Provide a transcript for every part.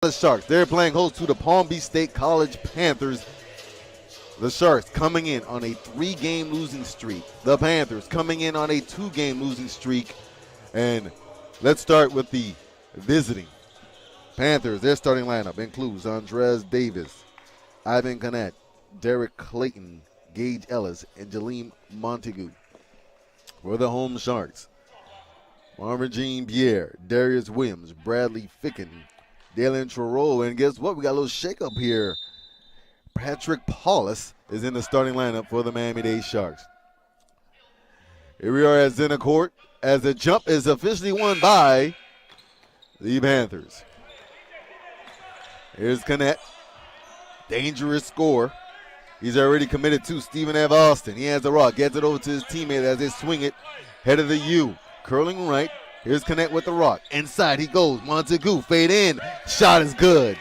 The Sharks, they're playing host to the Palm Beach State College Panthers. The Sharks coming in on a 3-game losing streak. The Panthers coming in on a 2-game losing streak. And let's start with the visiting Panthers. Their starting lineup includes Andres Davis, Ivan Canet, Derek Clayton, Gage Ellis, and Jaleem Montague. For the home Sharks, Marvin Jean-Pierre, Darius Williams, Bradley Ficken, Dalen Truro, and guess what? We got a little shakeup here. Patrick Paulus is in the starting lineup for the Miami-Dade Sharks. Here we are at center court as the jump is officially won by the Panthers. Here's Canet. Dangerous score. He's already committed to Stephen F. Austin. He has the rock, gets it over to his teammate as they swing it. Head of the U, curling right. Here's Canet with the rock. Inside he goes. Montague, fade in. Shot is good.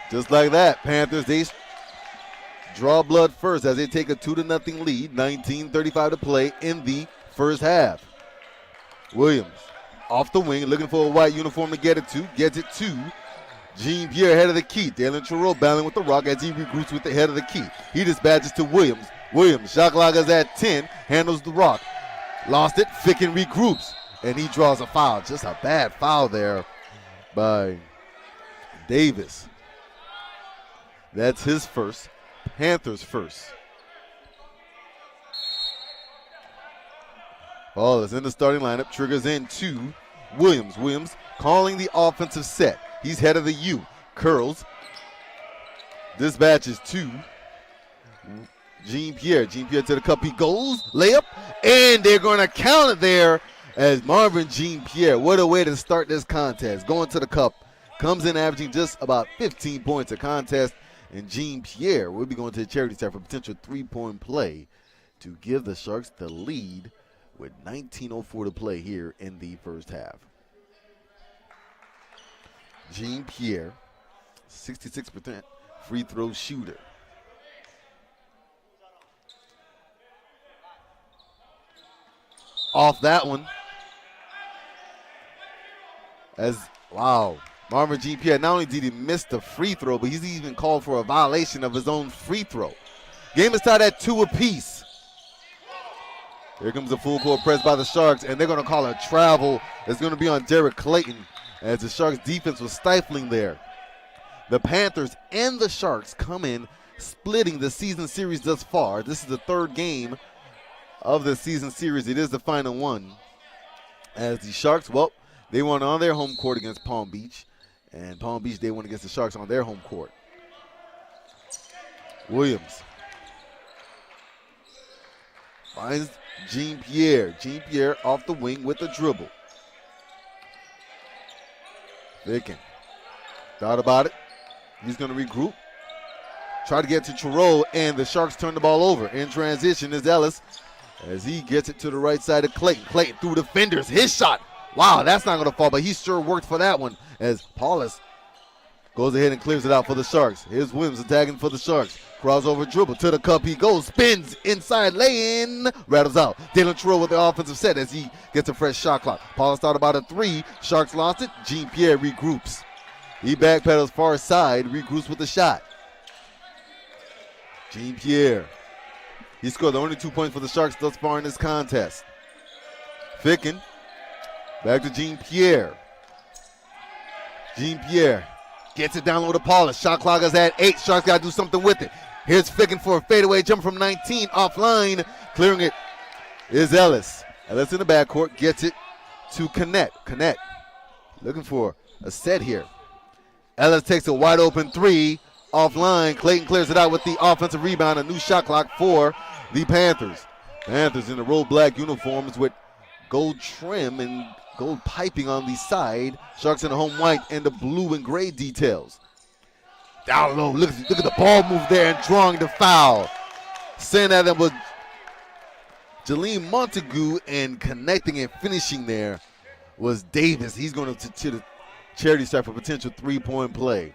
Just like that, Panthers, they draw blood first as they take a 2-0 lead. 19:35 to play in the first half. Williams off the wing, looking for a white uniform to get it to. Gets it to Jean-Pierre, head of the key. Dalen Truro battling with the rock as he regroups with the head of the key. He dispatches to Williams. Williams, shot clock is at 10, handles the rock. Lost it, Ficken regroups, and he draws a foul. Just a bad foul there by Davis. That's his first, Panthers first. Ball is in the starting lineup, triggers in to Williams. Williams calling the offensive set. He's head of the U, curls, dispatches to Jean-Pierre. Jean-Pierre to the cup, he goes, layup, and they're going to count it there as Marvin Jean-Pierre. What a way to start this contest. Going to the cup, comes in averaging just about 15 points a contest, and Jean-Pierre will be going to the charity stripe for potential 3-point play to give the Sharks the lead with 19:04 to play here in the first half. Jean-Pierre, 66% free throw shooter. Off that one. Wow. Marvin Jean-Pierre, not only did he miss the free throw, but he's even called for a violation of his own free throw. Game is tied at 2 apiece. Here comes the full court press by the Sharks, and they're going to call a travel. It's going to be on Derek Clayton as the Sharks defense was stifling there. The Panthers and the Sharks come in splitting the season series thus far. This is the third game of the season series. It is the final one. As the Sharks, well, they won on their home court against Palm Beach. And Palm Beach, they won against the Sharks on their home court. Williams finds Jean-Pierre. Jean-Pierre off the wing with a dribble. Ficken thought about it. He's going to regroup. Try to get to Truro, and the Sharks turn the ball over. In transition is Ellis as he gets it to the right side of Clayton. Clayton through defenders. His shot. Wow, that's not going to fall, but he sure worked for that one as Paulus goes ahead and clears it out for the Sharks. Here's Williams attacking for the Sharks. Crossover dribble to the cup he goes. Spins inside, lay-in, rattles out. Dalen Truro with the offensive set as he gets a fresh shot clock. Paulus thought about a 3. Sharks lost it. Jean-Pierre regroups. He backpedals far side, regroups with the shot. Jean-Pierre. He scored the only 2 points for the Sharks thus far in this contest. Ficken. Back to Jean-Pierre. Jean-Pierre gets it down low to Paulus. Shot clock is at 8. Sharks got to do something with it. Here's Ficken for a fadeaway jump from 19. Offline. Clearing it is Ellis. Ellis in the backcourt gets it to Canet. Canet looking for a set here. Ellis takes a wide open 3. Offline. Clayton clears it out with the offensive rebound. A new shot clock for the Panthers. Panthers in the road black uniforms with gold trim and gold piping on the side. Sharks in the home white and the blue and gray details. Down low, look at the ball move there and drawing the foul. Saying that was Jaleem Montague, and connecting and finishing there was Davis. He's going to the charity stripe for potential 3-point play.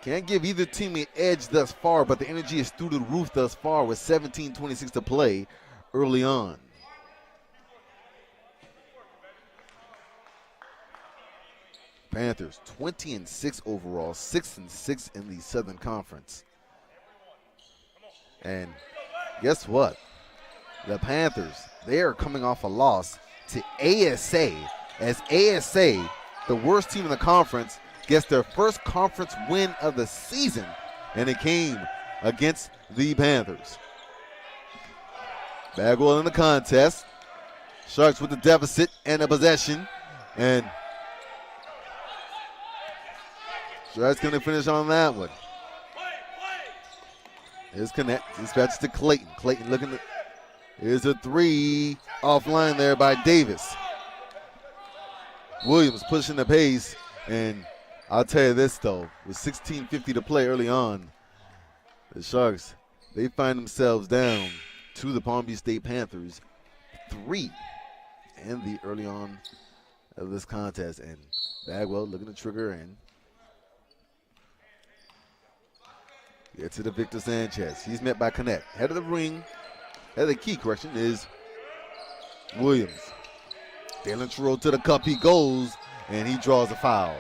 Can't give either team an edge thus far, but the energy is through the roof thus far with 17:26 to play early on. Panthers 20-6 overall, 6-6 in the Southern Conference. And guess what? The Panthers, they are coming off a loss to ASA, as ASA, the worst team in the conference, gets their first conference win of the season, and it came against the Panthers. Bagwell in the contest. Sharks with the deficit and the possession, and Sharks going to finish on that one. Here's Connect, dispatches to Clayton. Clayton looking to, here's a three offline there by Davis. Williams pushing the pace, and I'll tell you this though, with 16:50 to play early on, the Sharks, they find themselves down to the Palm Beach State Panthers 3 in the early on of this contest, and Bagwell looking to trigger in. Get to the Victor Sanchez. He's met by Connect. Head of the ring, head of the key, correction, is Williams. Dalen Terrell to the cup, he goes, and he draws a foul.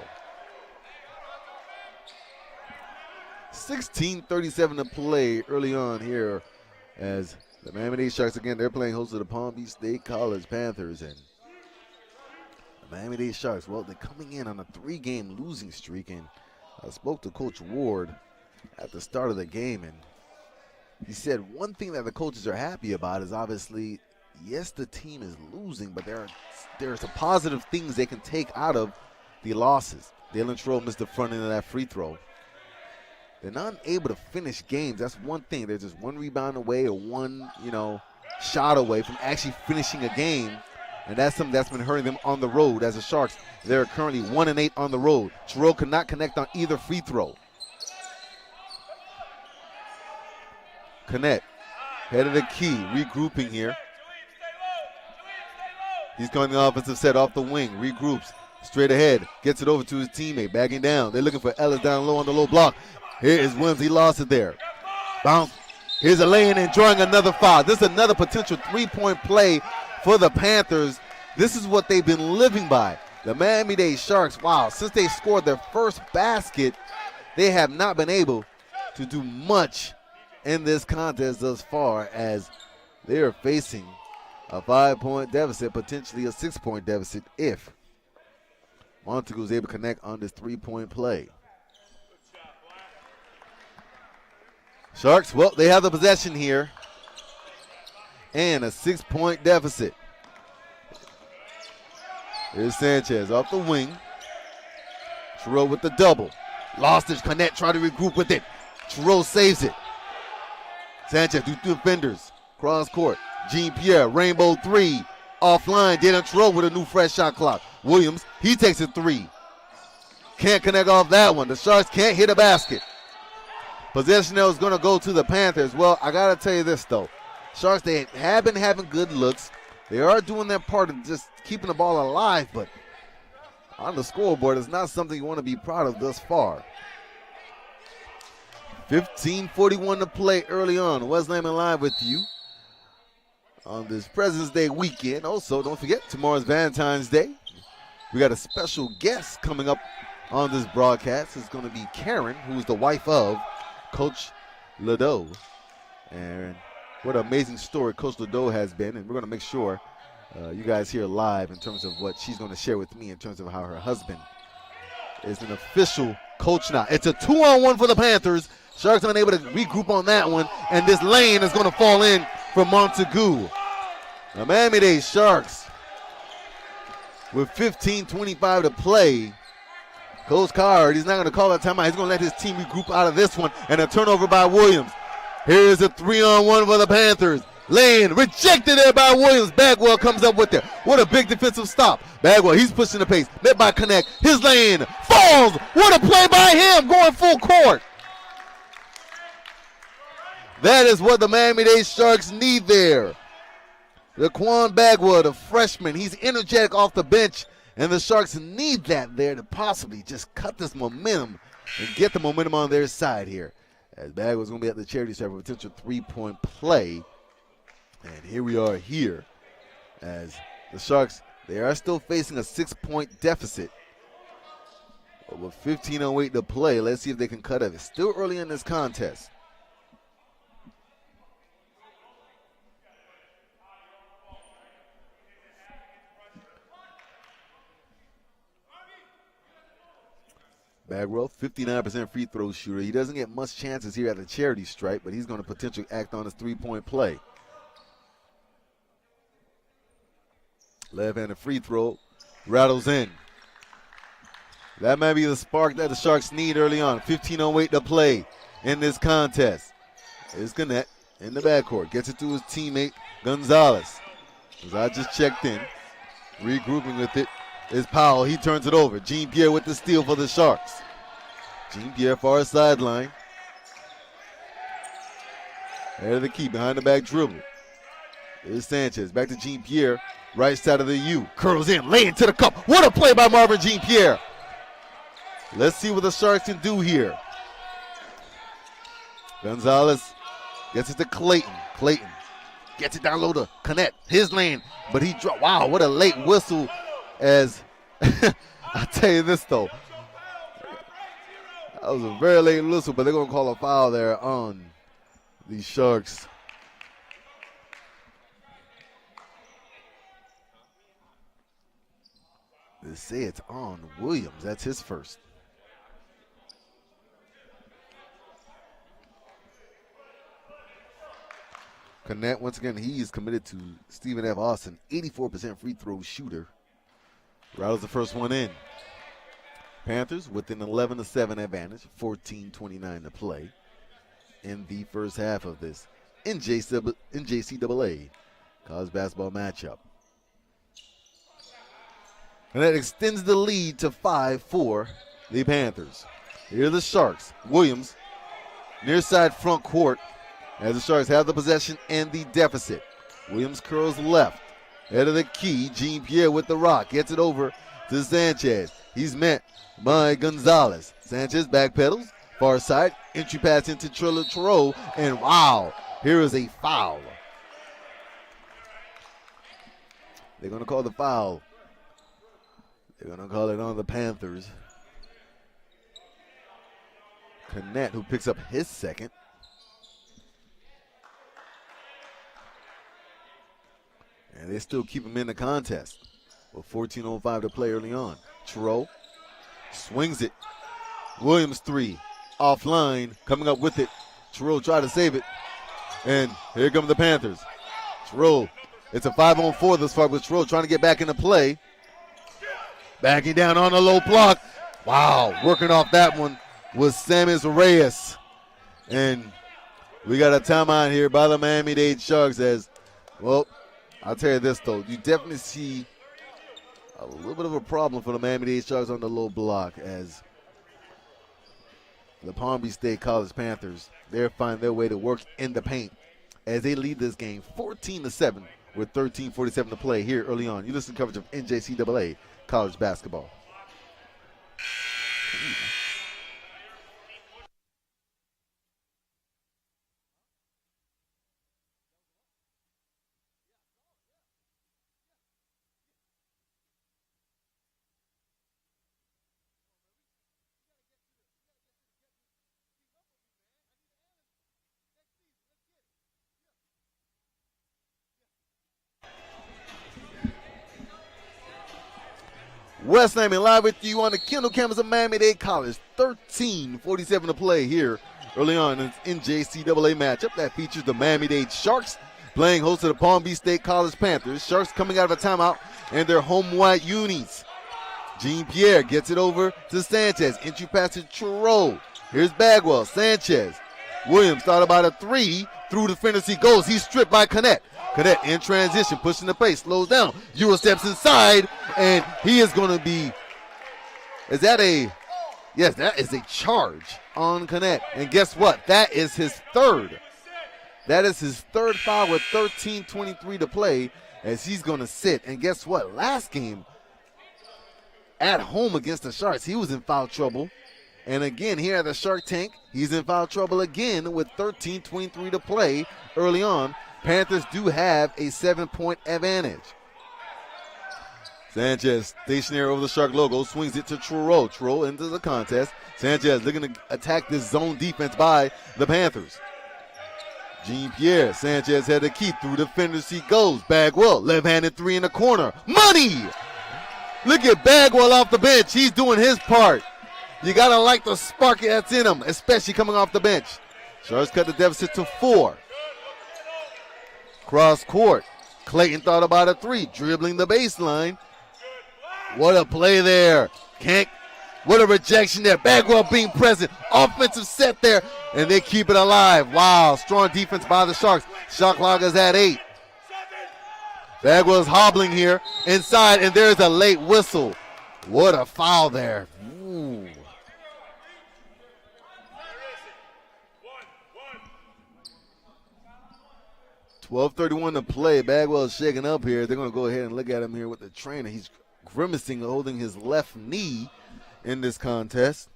16:37 to play early on here as the Miami-Dade Sharks, again, they're playing host to the Palm Beach State College Panthers. And the Miami-Dade Sharks, well, they're coming in on a 3-game losing streak, and I spoke to Coach Ward at the start of the game, and he said one thing that the coaches are happy about is obviously, yes, the team is losing, but there's some positive things they can take out of the losses. Dalen Terrell missed the front end of that free throw. They're not able to finish games. That's one thing. They're just one rebound away or one, shot away from actually finishing a game, and that's something that's been hurting them on the road. As the Sharks, they're currently 1-8 on the road. Terrell could not connect on either free throw. Connect, head of the key, regrouping here. He's going the offensive set off the wing, regroups, straight ahead, gets it over to his teammate, backing down. They're looking for Ellis down low on the low block. Here is Williams, he lost it there. Bounce, here's a lay-in and drawing another foul. This is another potential three-point play for the Panthers. This is what they've been living by. The Miami-Dade Sharks, wow, since they scored their first basket, they have not been able to do much in this contest thus far, as they are facing a 5-point deficit, potentially a 6-point deficit if Montague is able to connect on this 3-point play. Sharks, well, they have the possession here and a 6-point deficit. Here's Sanchez off the wing. Terrell with the double. Lost it. Connect, try to regroup with it. Terrell saves it. Sanchez, two defenders, cross court. Jean-Pierre, rainbow three, offline. Dalen Terrell with a new fresh shot clock. Williams, he takes a three. Can't connect off that one. The Sharks can't hit a basket. Possession now is going to go to the Panthers. Well, I got to tell you this, though. Sharks, they have been having good looks. They are doing their part of just keeping the ball alive, but on the scoreboard, it's not something you want to be proud of thus far. 15:41 to play early on. Wes Lamon live with you on this President's Day weekend. Also, don't forget, tomorrow's Valentine's Day. We got a special guest coming up on this broadcast. It's going to be Karen, who is the wife of Coach Ledoux. And what an amazing story Coach Ledoux has been. And we're going to make sure you guys hear live in terms of what she's going to share with me in terms of how her husband is an official coach now. It's a 2-on-1 for the Panthers. Sharks unable to regroup on that one, and this lane is going to fall in for Montague. The Miami-Dade Sharks with 15:25 to play. Coach Card, he's not going to call that timeout. He's going to let his team regroup out of this one, and a turnover by Williams. Here's a 3-on-1 for the Panthers. Lane rejected there by Williams. Bagwell comes up with it. What a big defensive stop. Bagwell, he's pushing the pace. Met by Connect. His lane falls. What a play by him, going full court. That is what the Miami-Dade Sharks need there. Laquan Bagwell, the freshman, he's energetic off the bench, and the Sharks need that there to possibly just cut this momentum and get the momentum on their side here. As Bagwell's going to be at the charity stripe for a potential three-point play. And here we are here as the Sharks, they are still facing a 6-point deficit. With 15:08 to play, let's see if they can cut it. It's still early in this contest. Bagwell, 59% free throw shooter. He doesn't get much chances here at the charity stripe, but he's going to potentially act on his three-point play. Left-handed free throw, rattles in. That might be the spark that the Sharks need early on. 15:08 to play in this contest. Here's Gannett in the backcourt. Gets it to his teammate, Gonzalez. As I just checked in, regrouping with it is Powell. He turns it over. Jean-Pierre with the steal for the Sharks. Jean-Pierre far sideline. Head of the key, behind the back dribble. Here's Sanchez, back to Jean-Pierre. Right side of the U. Curls in, lay into the cup. What a play by Marvin Jean-Pierre. Let's see what the Sharks can do here. Gonzalez gets it to Clayton. Clayton gets it down low to Connect. His lane, but he dropped. Wow, what a late whistle. As I tell you this though, that was a very late whistle, but they're going to call a foul there on the Sharks. They say it's on Williams. That's his first. Connect, once again, he is committed to Stephen F. Austin, 84% free throw shooter. Rattles the first one in. Panthers with an 11-7 advantage, 14:29 to play in the first half of this NJCAA college basketball matchup. And that extends the lead to 5 for the Panthers. Here are the Sharks. Williams, near side front court, as the Sharks have the possession and the deficit. Williams curls left. Head of the key, Jean-Pierre with the rock. Gets it over to Sanchez. He's met by Gonzalez. Sanchez backpedals, far side. Entry pass into Trello, and wow, here is a foul. They're going to call the foul. They're going to call it on the Panthers. Connect, who picks up his second. And they still keep him in the contest with 14:05 to play early on. Trello swings it. Williams three, offline, coming up with it. Trello tried to save it. And here come the Panthers. Trello, it's a 5-on-4 this far, but Trello trying to get back into play. Backing down on a low block. Wow, working off that one was Samus Reyes. And we got a timeout here by the Miami-Dade Sharks as, well, I'll tell you this, though. You definitely see a little bit of a problem for the Miami-Dade Sharks on the low block as the Palm Beach State College Panthers, they're finding their way to work in the paint as they lead this game 14-7 with 13:47 to play here early on. You listen to coverage of NJCAA college basketball. Wes Nyman live with you on the Kendall campus of Miami-Dade College. 13:47 to play here early on in this NJCAA matchup that features the Miami-Dade Sharks playing host to the Palm Beach State College Panthers. Sharks coming out of a timeout in their home white unis. Jean-Pierre gets it over to Sanchez. Entry pass to Trello. Here's Bagwell. Sanchez. Williams thought about a three. Through the finish he goes. He's stripped by Connect. Connect in transition, pushing the pace, slows down. Euro steps inside, and he is going to be, yes, that is a charge on Connect. And guess what? That is his third. That is his third foul with 13:23 to play as he's going to sit. And guess what? Last game at home against the Sharks, he was in foul trouble. And again, here at the Shark Tank, he's in foul trouble again with 13:23 to play early on. Panthers do have a 7-point advantage. Sanchez stationary over the Shark logo, swings it to Trudeau. Trudeau into the contest. Sanchez looking to attack this zone defense by the Panthers. Jean-Pierre, Sanchez had the key through defenders. He goes. Bagwell, left-handed three in the corner. Money! Look at Bagwell off the bench. He's doing his part. You got to like the spark that's in him, especially coming off the bench. Sharks cut the deficit to 4. Cross court. Clayton thought about a three, dribbling the baseline. What a play there. What a rejection there. Bagwell being present. Offensive set there, and they keep it alive. Wow, strong defense by the Sharks. Shot clock is at 8. Bagwell's hobbling here inside, and there's a late whistle. What a foul there. Ooh. .12:31 to play. Bagwell's shaking up here. They're going to go ahead and look at him here with the trainer. He's grimacing, holding his left knee in this contest.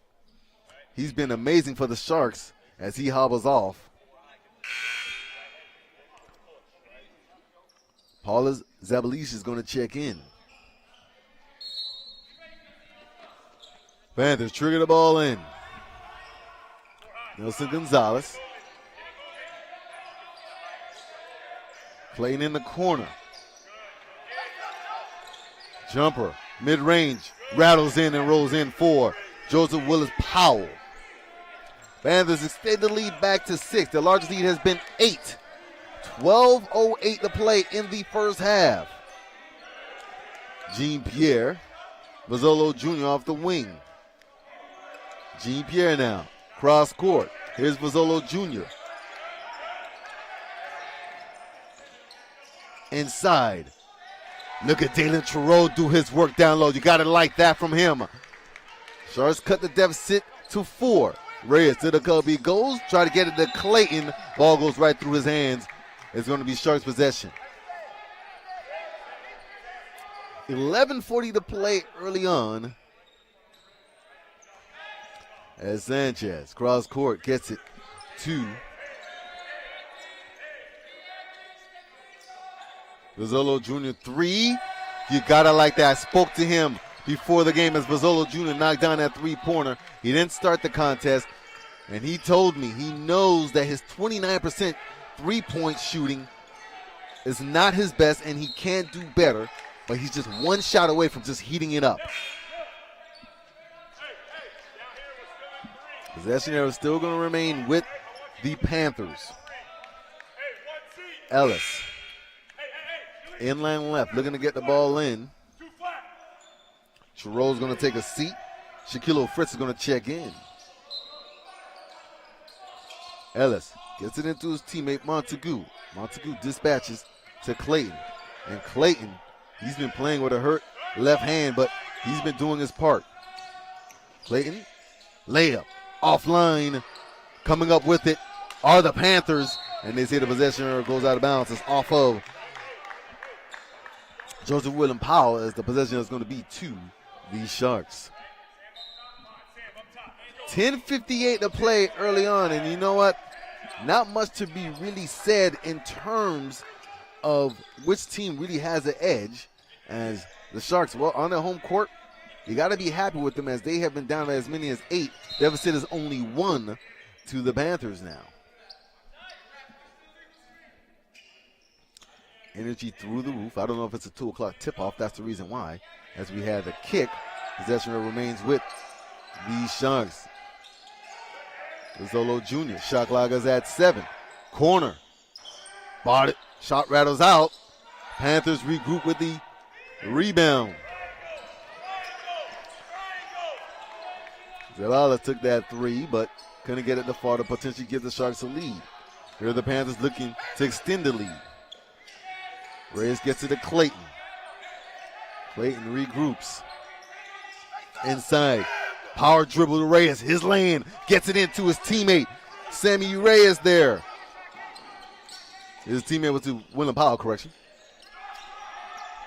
He's been amazing for the Sharks as he hobbles off. Paula Zabalish is going to check in. Panthers trigger the ball in. Nelson Gonzalez. Clayton in the corner. Jumper, mid-range, rattles in and rolls in for Joseph Willis Powell. Panthers extend the lead back to 6. The largest lead has been 8. 12:08 to play in the first half. Jean-Pierre, Mazzolo Jr. off the wing. Jean-Pierre now, cross court. Here's Mazzolo Jr. Inside. Look at Dalen Trudeau do his work down low. You got to like that from him. Sharks cut the deficit to 4. Reyes to the cup. He goes. Try to get it to Clayton. Ball goes right through his hands. It's going to be Sharks possession. 11:40 to play early on. As Sanchez, cross court, gets it to Mazzolo Jr. 3. You gotta like that. I spoke to him before the game as Mazzolo Jr. knocked down that three-pointer. He didn't start the contest, and he told me he knows that his 29% three-point shooting is not his best, and he can't do better, but he's just one shot away from just heating it up. Possession arrow still going to remain with the Panthers. Ellis. Inline left, looking to get the ball in. Trudeau's going to take a seat. Shaquille Fritz is going to check in. Ellis gets it into his teammate Montague. Montague dispatches to Clayton. And Clayton, he's been playing with a hurt left hand, but he's been doing his part. Clayton, layup, offline. Coming up with it are the Panthers. And they say the possession goes out of bounds. It's off of Joseph William Powell, as the possession is going to be to the Sharks. 10:58 to play early on, and you know what? Not much to be really said in terms of which team really has the edge. As the Sharks, well, on their home court, you got to be happy with them as they have been down by as many as 8. Deficit is only 1 to the Panthers now. Energy through the roof. I don't know if it's a 2 o'clock tip-off. That's the reason why. As we have the kick, possession remains with the Sharks. Mazzolo Jr. Shot clock is at 7. Corner. Bought it. Shot rattles out. Panthers regroup with the rebound. Zelala took that 3, but couldn't get it to fall to potentially give the Sharks a lead. Here are the Panthers looking to extend the lead. Reyes gets it to Clayton. Clayton regroups. Inside. Power dribble to Reyes. His lane. Gets it into his teammate. Sammy Reyes there. His teammate was to William Powell, correction.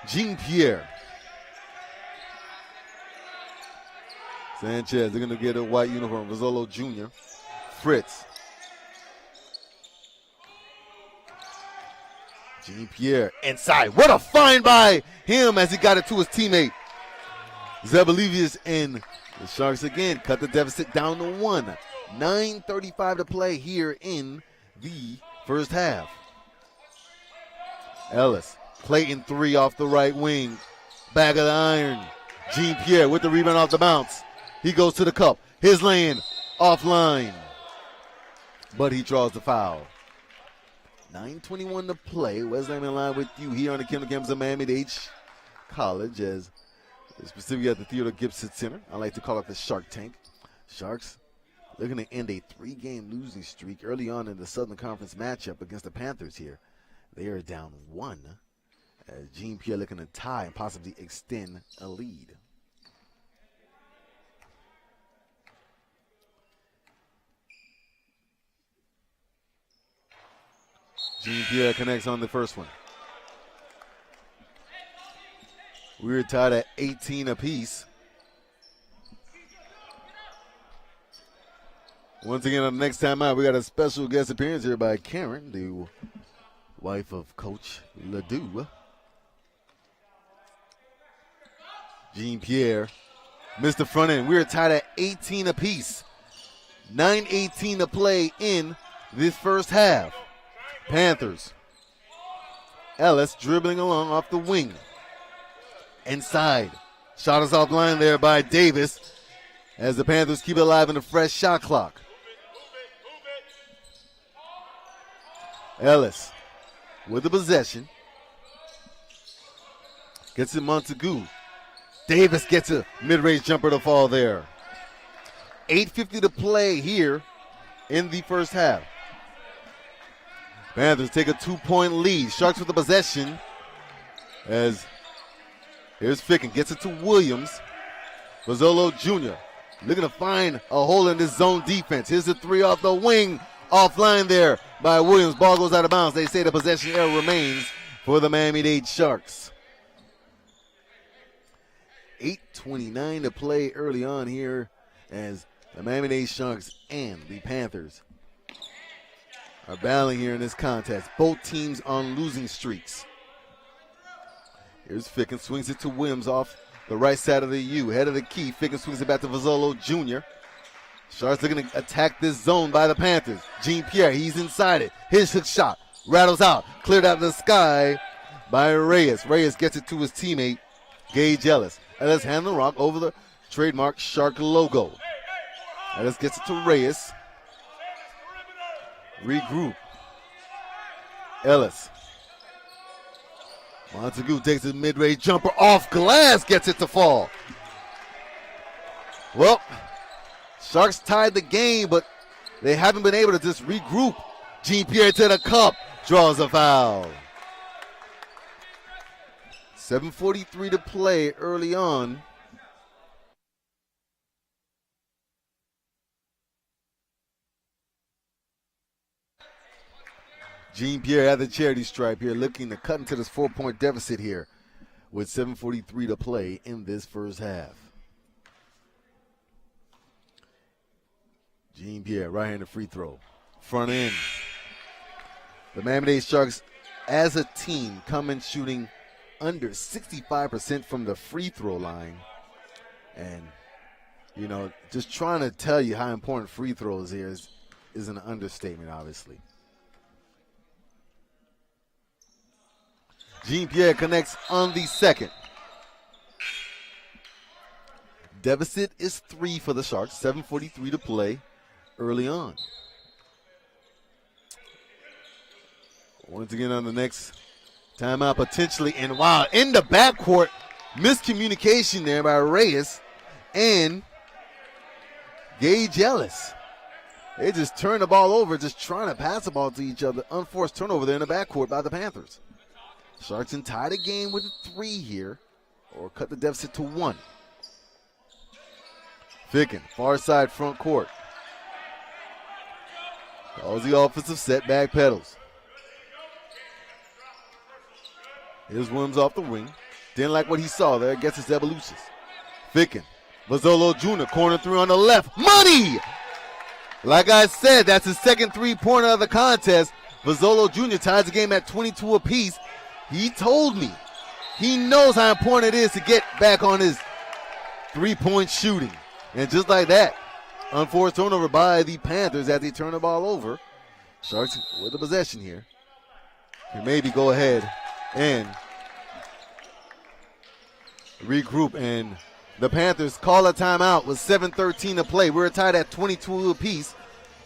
Jean-Pierre. Sanchez, they're going to get a white uniform. Mazzolo Jr. Fritz. Jean-Pierre inside. What a find by him as he got it to his teammate. Zebelivius, and the Sharks again cut the deficit down to 1. 9:35 to play here in the first half. Ellis, Clayton 3 off the right wing. Back of the iron. Jean-Pierre with the rebound off the bounce. He goes to the cup. His lane offline. But he draws the foul. 9:21 to play. Wesley in line with you here on the Kendall campus of Miami-Dade College, as specifically at the Theodore Gibson Center. I like to call it the Shark Tank. Sharks looking to end a 3-game losing streak early on in the Southern Conference matchup against the Panthers here. They are down 1. As Jean-Pierre looking to tie and possibly extend a lead. Jean-Pierre connects on the first one. We're tied at 18 apiece. Once again, on the next time out, we got a special guest appearance here by Karen, the wife of Coach Ledoux. Jean-Pierre missed the front end. We're tied at 18 apiece. 9:18 to play in this first half. Panthers. Ellis dribbling along off the wing. Inside. Shot is offline there by Davis as the Panthers keep it alive in the fresh shot clock. Ellis with the possession. Gets it Montague. Davis gets a mid-range jumper to fall there. 8:50 to play here in the first half. Panthers take a 2-point lead. Sharks with the possession as here's Ficken. Gets it to Williams. Bozzolo Jr. looking to find a hole in this zone defense. Here's the 3 off the wing. Offline there by Williams. Ball goes out of bounds. They say the possession error remains for the Miami-Dade Sharks. 8:29 to play early on here as the Miami-Dade Sharks and the Panthers are battling here in this contest. Both teams on losing streaks. Here's Ficken, swings it to Williams off the right side of the U. Head of the key, Ficken swings it back to Bozzolo Jr. Sharks looking to attack this zone by the Panthers. Jean-Pierre, he's inside it. His hook shot rattles out, cleared out of the sky by Reyes. Reyes gets it to his teammate, Gage Ellis. Ellis hand the rock over the trademark Shark logo. Ellis gets it to Reyes. Regroup. Ellis. Montague takes his mid-range jumper off glass, gets it to fall. Well, Sharks tied the game, but they haven't been able to just regroup. Jean-Pierre to the cup, draws a foul. 7:43 to play early on. Jean-Pierre at the charity stripe here, looking to cut into this 4-point deficit here with 7:43 to play in this first half. Jean-Pierre, right-handed free throw. Front end. The Miami-Dade Sharks, as a team, come in shooting under 65% from the free throw line. And, you know, just trying to tell you how important free throws here is an understatement, obviously. Jean-Pierre connects on the second. Deficit is 3 for the Sharks. 7:43 to play early on. Once again on the next timeout potentially. And wow, in the backcourt, miscommunication there by Reyes and Gage Ellis. They just turned the ball over, just trying to pass the ball to each other. Unforced turnover there in the backcourt by the Panthers. Sharks can tie the game with a 3 here, or cut the deficit to 1. Ficken, far side front court. Calls the offensive set, back pedals. Here's Williams off the wing. Didn't like what he saw there. Gets his evolutions. Ficken, Bozzolo Jr., corner 3 on the left. Money! Like I said, that's his second 3-pointer of the contest. Vizzolo Jr. ties the game at 22 apiece. He told me he knows how important it is to get back on his three-point shooting. And just like that, unforced turnover by the Panthers as they turn the ball over. Sharks with the possession here. Can maybe go ahead and regroup, and the Panthers call a timeout with 7:13 to play. We're tied at 22 apiece.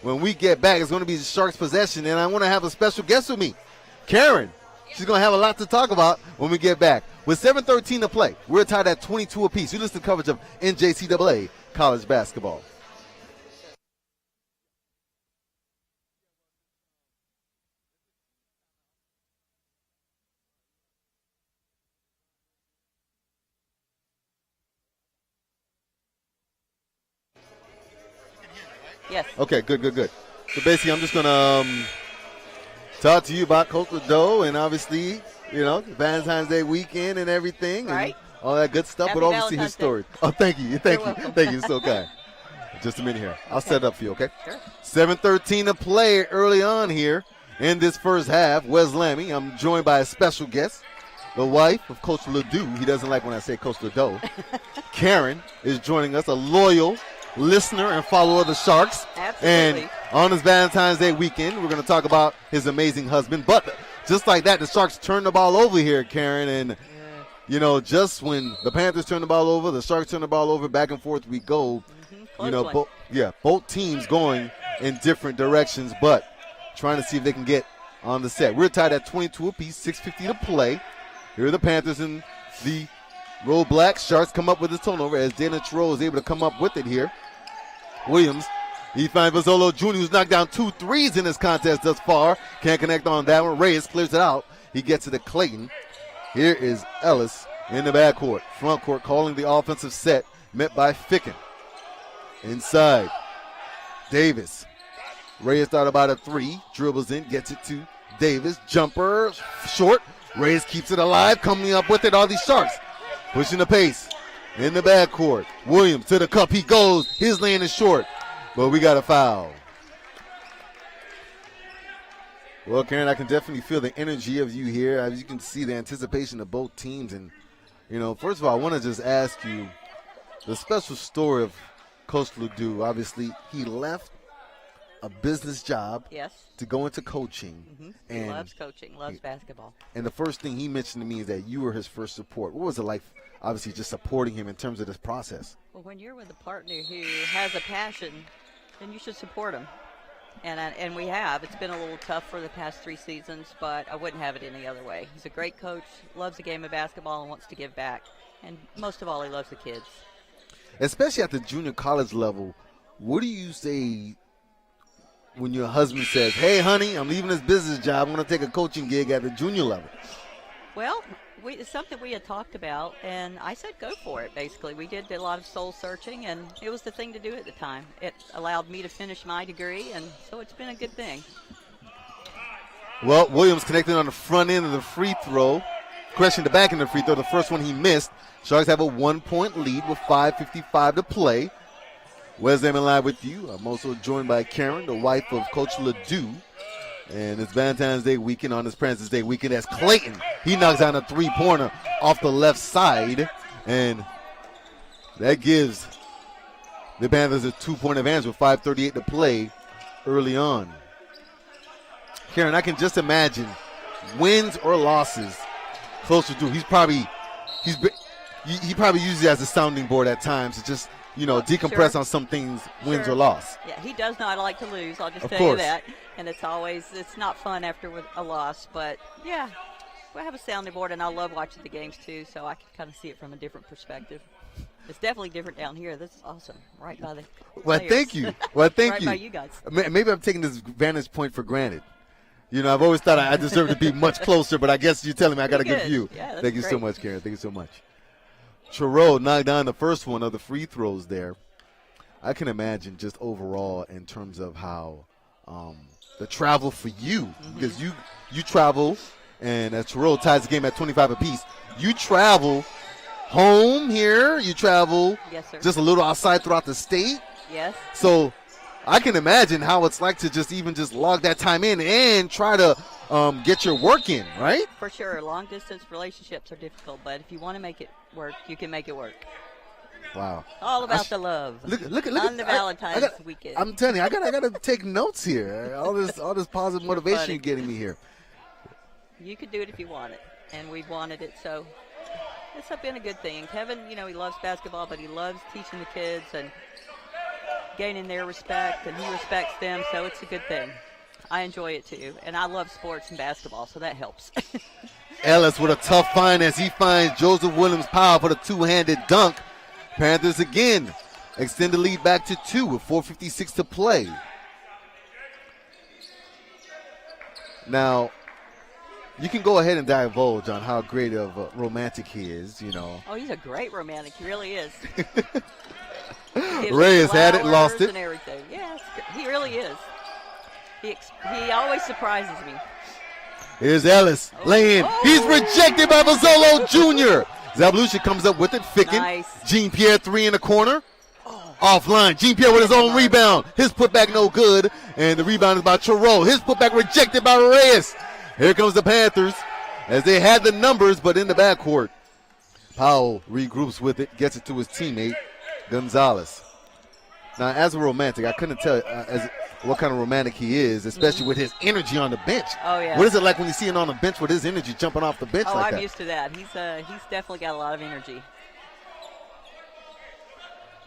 When we get back, it's going to be the Sharks' possession, and I want to have a special guest with me, Karen. She's going to have a lot to talk about when we get back. With 7:13 to play, we're tied at 22 apiece. You listen to coverage of NJCAA college basketball. Yes. Okay, good. So basically, I'm just going to talk to you about Coach Ledoux and obviously, Valentine's Day weekend and everything. Right. And all that good stuff, Happy but obviously his story. Day. Oh, thank you. Welcome. Thank you. So kind. Just a minute here. I'll set it up for you, okay? Sure. 7:13 to play early on here in this first half. Wes Lammy. I'm joined by a special guest, the wife of Coach Ledoux. He doesn't like when I say Coach Ledoux. Karen is joining us, a loyal listener and follower of the Sharks. Absolutely. And on this Valentine's Day weekend, we're going to talk about his amazing husband. But just like that, the Sharks turn the ball over here, Karen. And, just when the Panthers turn the ball over, the Sharks turn the ball over, back and forth we go. Both teams going in different directions, but trying to see if they can get on the set. We're tied at 22 apiece, 6:50 to play. Here are the Panthers in the roll black. Sharks come up with this turnover as Dana Terrell is able to come up with it here. Williams, he finds Vizzolo Jr., who's knocked down 2 threes in this contest thus far. Can't connect on that one. Reyes clears it out. He gets it to Clayton. Here is Ellis in the backcourt. Front court calling the offensive set, met by Ficken. Inside, Davis. Reyes thought about a 3. Dribbles in, gets it to Davis. Jumper, short. Reyes keeps it alive, coming up with it. All these Sharks pushing the pace in the backcourt. Williams to the cup. He goes. His lane is short, but we got a foul. Well, Karen, I can definitely feel the energy of you here. As you can see, the anticipation of both teams. And, first of all, I want to just ask you the special story of Coach Ledoux. Obviously, he left a business job to go into coaching. Mm-hmm. And he loves coaching, loves basketball. And the first thing he mentioned to me is that you were his first support. What was it like, obviously, just supporting him in terms of this process? Well, when you're with a partner who has a passion, then you should support him. And we have. It's been a little tough for the past 3 seasons, but I wouldn't have it any other way. He's a great coach, loves the game of basketball, and wants to give back. And most of all, he loves the kids. Especially at the junior college level, what do you say when your husband says, hey, honey, I'm leaving this business job. I'm going to take a coaching gig at the junior level? Well, it's something we had talked about, and I said go for it, basically. We did a lot of soul searching, and it was the thing to do at the time. It allowed me to finish my degree, and so it's been a good thing. Well, Williams connected on the front end of the free throw. Question the back end of the free throw. The first one he missed. Sharks have a 1-point lead with 5:55 to play. Wes Lammy live with you. I'm also joined by Karen, the wife of Coach Ledoux. And it's Valentine's Day weekend on this President's Day weekend as Clayton, he knocks down a 3-pointer off the left side. And that gives the Panthers a 2-point advantage with 5:38 to play early on. Karen, I can just imagine wins or losses close to He probably uses it as a sounding board at times to just, decompress Sure. on some things, wins Sure. or loss. Yeah, he does not like to lose. I'll just Of tell course. you that. And it's not fun after with a loss. But, yeah, we have a sounding board, and I love watching the games, too, so I can kind of see it from a different perspective. It's definitely different down here. This is awesome. Right by the Well, players. thank you. Well, thank right you. by you guys. Maybe I'm taking this vantage point for granted. I've always thought I deserve to be much closer, but I guess you're telling me I got a good view. Yeah, that's Thank you so great. much, Karen. Thank you so much. Terrell knocked down the first one of the free throws there. I can imagine just overall in terms of how the travel for you, because you travel, and as Terrell ties the game at 25 apiece, you travel home here, you travel Yes, sir. just a little outside throughout the state. Yes. So I can imagine how it's like to just log that time in and try to get your work in, right? For sure. Long distance relationships are difficult, but if you want to make it work, you can make it work. Wow. All about the love. Look on the Valentine's weekend. I'm telling you, I gotta take notes here. All this positive motivation you're getting me here. You could do it if you want it, and we've wanted it, so it's been a good thing. Kevin, he loves basketball, but he loves teaching the kids and gaining their respect, and he respects them, so it's a good thing. I enjoy it too, and I love sports and basketball, so that helps. Ellis with a tough find as he finds Joseph Williams-Powell for the two-handed dunk. Panthers again extend the lead back to 2 with 4:56 to play. Now, you can go ahead and divulge on how great of a romantic he is, Oh, he's a great romantic. He really is. Ray has had it, lost it. And everything. Yeah, he really is. He always surprises me. Here's Ellis laying. He's rejected by Mazzolo Jr. Zabalucha comes up with it. Ficken. Nice. Jean-Pierre 3 in the corner. Offline. Jean-Pierre with his own rebound. His putback no good. And the rebound is by Charo. His putback rejected by Reyes. Here comes the Panthers as they had the numbers, but in the backcourt. Powell regroups with it, gets it to his teammate, Gonzalez. Now, as a romantic, I couldn't tell what kind of romantic he is, especially with his energy on the bench. Oh, yeah. What is it like when you see him on the bench with his energy jumping off the bench like that? I'm used to that. He's definitely got a lot of energy.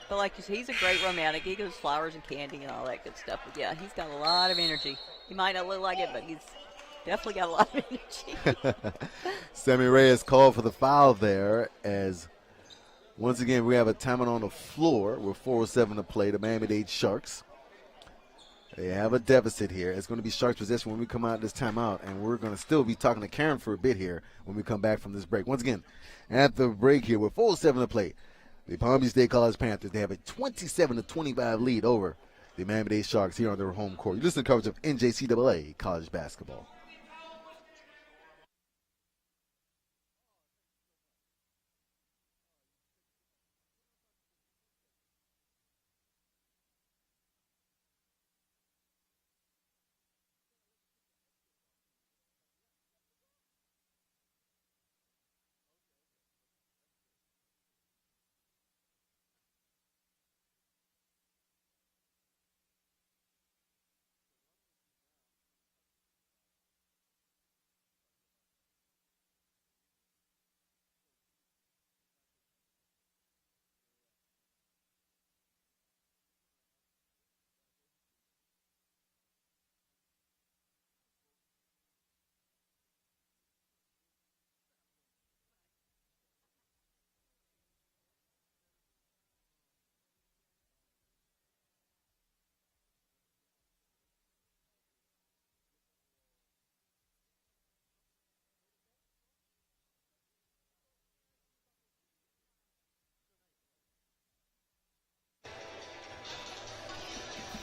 But like you said, he's a great romantic. He goes flowers and candy and all that good stuff. But, yeah, he's got a lot of energy. He might not look like it, but he's definitely got a lot of energy. Sammy Reyes called for the foul there as once again we have a timeout on the floor with 4:07 to play. The Miami-Dade Sharks. They have a deficit here. It's going to be Sharks possession when we come out of this timeout, and we're going to still be talking to Karen for a bit here when we come back from this break. Once again, at the break here with 4:07 to play, the Palm Beach State College Panthers, they have a 27-25 lead over the Miami-Dade Sharks here on their home court. You listen to coverage of NJCAA college basketball.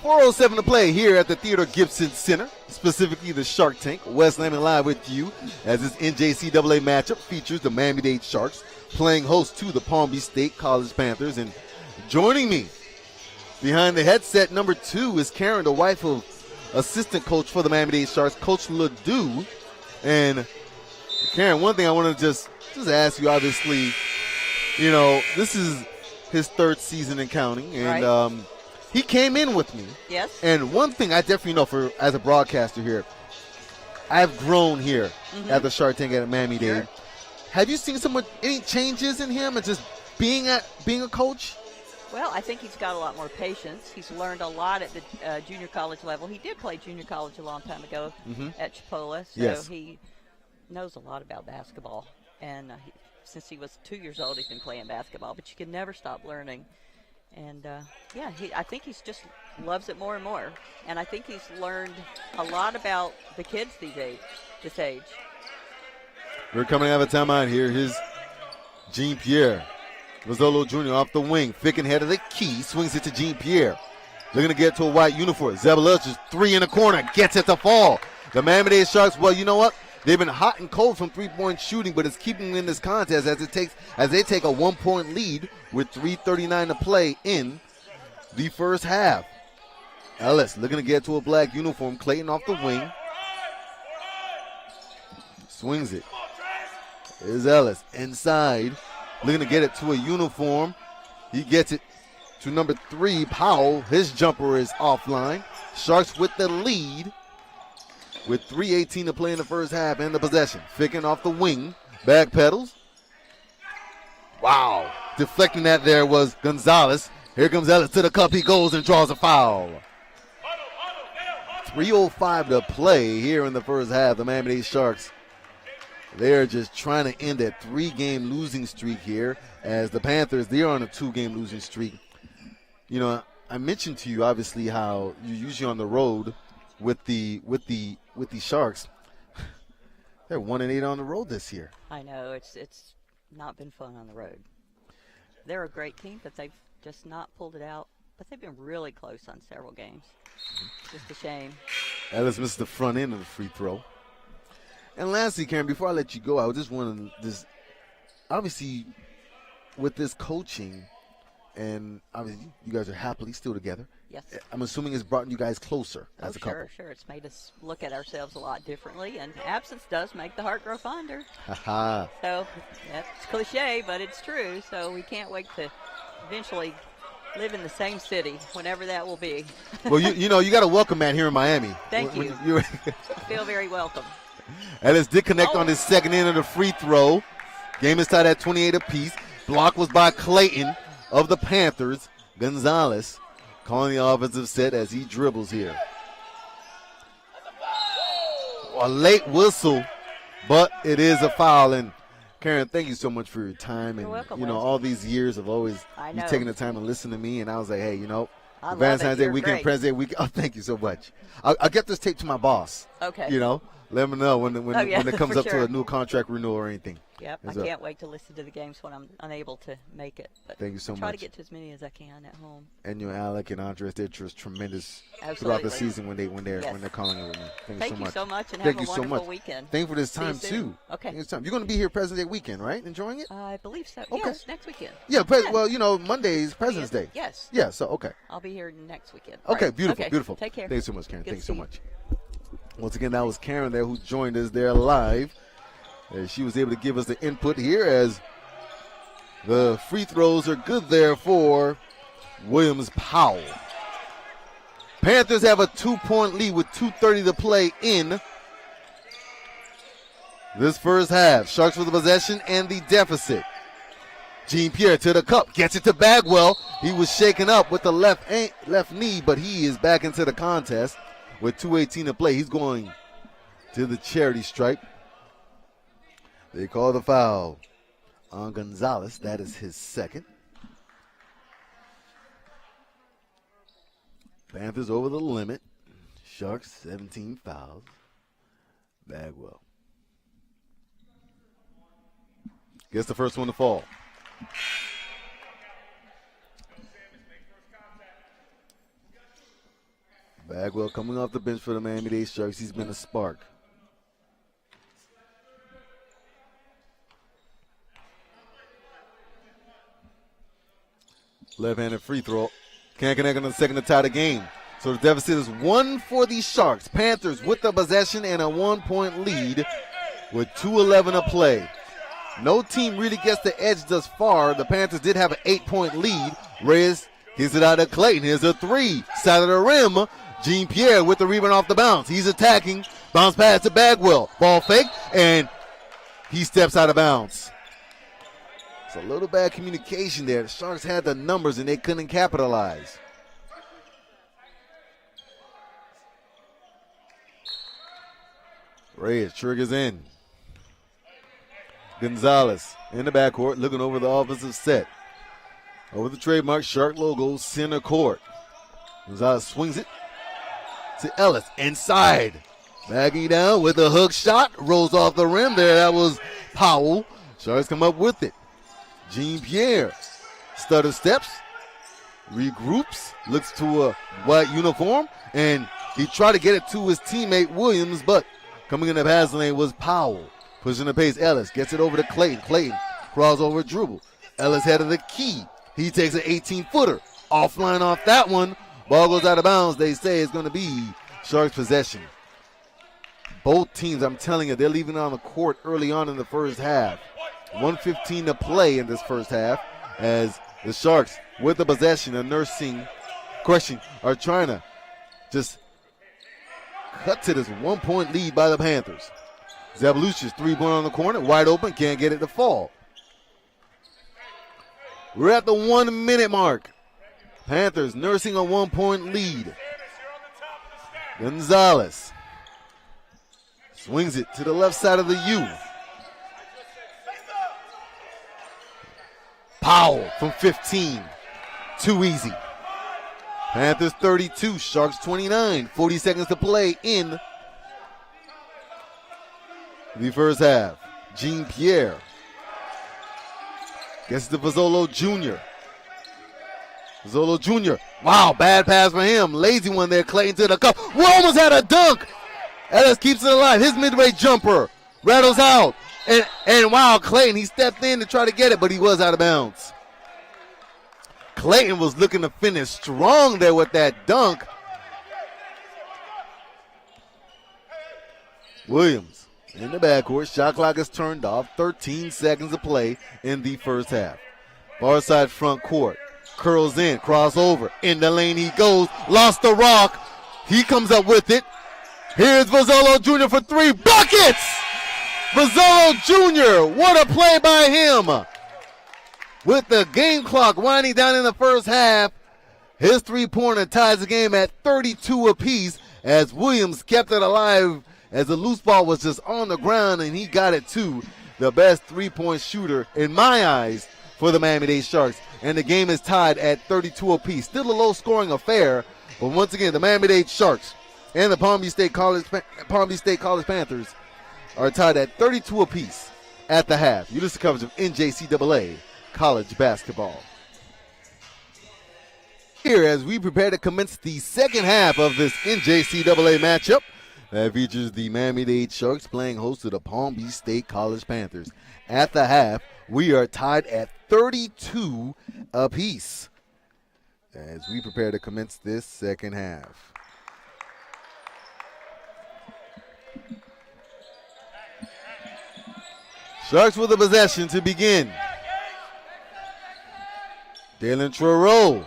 .407 to play here at the Theodore Gibson Center, specifically the Shark Tank. Wes Lemon live with you as this NJCAA matchup features the Miami-Dade Sharks playing host to the Palm Beach State College Panthers. And joining me behind the headset number 2 is Karen, the wife of assistant coach for the Miami-Dade Sharks, Coach Ledoux. And Karen, one thing I want to just ask you, obviously, this is his 3rd season in counting, and right. He came in with me. Yes. And one thing I definitely know as a broadcaster here, I've grown here at the Shark Tank at Miami-Dade. Sure. Have you seen any changes in him and just being a coach? Well, I think he's got a lot more patience. He's learned a lot at the junior college level. He did play junior college a long time ago at Chipola, so he knows a lot about basketball. And since he was 2 years old, he's been playing basketball. But you can never stop learning. And, I think he's just loves it more and more. And I think he's learned a lot about the kids this age. We're coming out of a timeout here. Here's Jean-Pierre. Mazzolo Jr. off the wing. Ficken head of the key. Swings it to Jean-Pierre. Looking to get to a white uniform. Zabalucha's 3 in the corner. Gets it to fall. The Miami-Dade Sharks, well, you know what? They've been hot and cold from three-point shooting, but it's keeping them in this contest as they take a 1-point lead with 3:39 to play in the first half. Ellis looking to get to a black uniform. Clayton off the wing. Swings it. Here's Ellis inside. Looking to get it to a uniform. He gets it to number 3, Powell. His jumper is offline. Sharks with the lead with 3:18 to play in the first half and the possession. Ficken off the wing. Back pedals. Wow. Deflecting that there was Gonzalez. Here comes Ellis to the cup. He goes and draws a foul. 3:05 to play here in the first half. The Miami-Dade Sharks, they're just trying to end that 3-game losing streak here. As the Panthers, they're on a 2-game losing streak. You know, I mentioned to you obviously how you're usually on the road with the Sharks. They're 1-8 on the road this year. I know it's not been fun on the road. They're a great team, but they've just not pulled it out. But they've been really close on several games. Just a shame. Ellis missed the front end of the free throw. And lastly, Karen, before I let you go, I just want to obviously with this coaching, and obviously you guys are happily still together. Yes. I'm assuming it's brought you guys closer as a couple. Sure. It's made us look at ourselves a lot differently, and absence does make the heart grow fonder. Ha. So that's cliche, but it's true. So we can't wait to eventually live in the same city, whenever that will be. Well, you know, you got a welcome mat here in Miami. Thank you. I feel very welcome. Ellis did connect on his second end of the free throw. Game is tied at 28 apiece. Block was by Clayton of the Panthers. Gonzalez calling the offensive set as he dribbles here. A late whistle, but it is a foul. And Karen, thank you so much for your time. You're And welcome, you know, Leslie. all these years of always you know. taking the time to listen to me. And I was like, hey, you know, I love Valentine's it. Day You're weekend, great. President's Day weekend. Oh, thank you so much. I'll get this tape to my boss. Okay. You know, let me know when it comes for up sure. to a new contract renewal or anything. Yep, I can't wait to listen to the games when I'm unable to make it. But Thank you so try much. to get to as many as I can at home. And you know, Alec and Andres, they're just tremendous throughout Absolutely. the season when they're calling it with me. Thank you so much, and Thank have you a so wonderful much. weekend. Thank you for this See you time soon. too. Okay. Thank you so much. You're going to be here President's Day weekend, right? Enjoying it? I believe so. Okay. Yes, next weekend. Yeah. Yeah. Well, you know, Monday is President's Day. Yes. Yeah. So okay. I'll be here next weekend. Okay. Right. Beautiful. Okay. Beautiful. Take care. Thanks so much, Karen. Good Thanks to so see you. much. Once again, that was Karen there who joined us there live. She was able to give us the input here as the free throws are good there for Williams Powell. Panthers have a 2-point lead with 2:30 to play in this first half. Sharks with the possession and the deficit. Jean-Pierre to the cup, gets it to Bagwell. He was shaken up with the left knee, but he is back into the contest with 2:18 to play. He's going to the charity stripe. They call the foul on Gonzalez. That is his second. Panthers over the limit. Sharks 17 fouls. Bagwell gets the first one to fall. Bagwell coming off the bench for the Miami-Dade Sharks. He's been a spark. Left-handed free throw. Can't connect on the second to tie the game. So the deficit is 1 for the Sharks. Panthers with the possession and a 1-point lead with 2:11 to play. No team really gets the edge thus far. The Panthers did have an 8-point lead. Reyes gets it out of Clayton. Here's a three. Side of the rim. Jean-Pierre with the rebound off the bounce. He's attacking. Bounce pass to Bagwell. Ball fake, and he steps out of bounds. It's a little bad communication there. The Sharks had the numbers, and they couldn't capitalize. Reyes triggers in. Gonzalez in the backcourt looking over the offensive set. Over the trademark Shark logo, center court. Gonzalez swings it to Ellis inside. Bagging down with a hook shot. Rolls off the rim there. That was Powell. Sharks come up with it. Jean-Pierre stutter steps. Regroups. Looks to a white uniform. And he tried to get it to his teammate Williams, but coming in the pass lane was Powell. Pushing the pace, Ellis gets it over to Clayton. Clayton crawls over a dribble. Ellis head of the key. He takes an 18-footer. Offline off that one Ball goes out of bounds. They say it's going to be Sharks possession. Both teams, I'm telling you, they're leaving it on the court early on in the first half. 1:15 to play in this first half as the Sharks, with the possession, are trying to just cut to this 1-point lead by the Panthers. Zabalush's 3-point on the corner, wide open, can't get it to fall. We're at the 1-minute mark. Panthers nursing a 1-point lead. Gonzalez swings it to the left side of the U. Powell from 15. Too easy. Panthers 32, Sharks 29. 40 seconds to play in the first half. Jean-Pierre gets to Vazzolo Jr. Vazzolo Jr. Wow, bad pass for him. Lazy one there, Clayton to the cup. We almost had a dunk. Ellis keeps it alive. His mid-range jumper rattles out. And wow, Clayton, he stepped in to try to get it, but he was out of bounds. Clayton was looking to finish strong there with that dunk. Williams in the backcourt. Shot clock is turned off. 13 seconds to play in the first half. Far side front court. Curls in, crossover. In the lane he goes. Lost the rock. He comes up with it. Here's Vazzolo Jr. for 3 buckets. Vazzolo Jr., what a play by him. With the game clock winding down in the first half, his 3-pointer ties the game at 32 apiece as Williams kept it alive as the loose ball was just on the ground and he got it to the best 3-point shooter in my eyes for the Miami-Dade Sharks. And the game is tied at 32 apiece. Still a low-scoring affair, but once again, the Miami-Dade Sharks and the Palm Beach State College Panthers are tied at 32 apiece at the half. You listen to coverage of NJCAA college basketball. Here as we prepare to commence the second half of this NJCAA matchup that features the Miami-Dade Sharks playing host to the Palm Beach State College Panthers. At the half, we are tied at 32 apiece as we prepare to commence this second half. Sharks with the possession to begin. Dalen Truro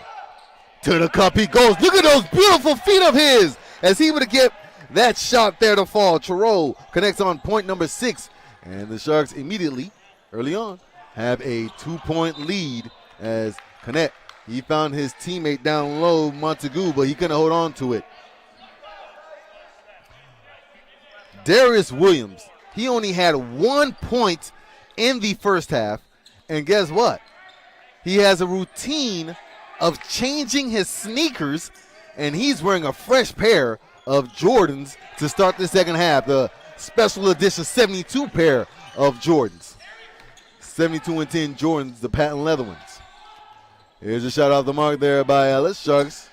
to the cup he goes. Look at those beautiful feet of his as he would get that shot there to fall. Truro connects on point number 6. And the Sharks immediately, early on, have a 2-point lead as Connect, he found his teammate down low, Montague, but he couldn't hold on to it. Darius Williams, he only had 1 point in the first half, and guess what? He has a routine of changing his sneakers, and he's wearing a fresh pair of Jordans to start the second half, the special edition 72 pair of Jordans. 72 and 10 Jordans, the patent leather ones. Here's a shot off the mark there by Ellis. Sharks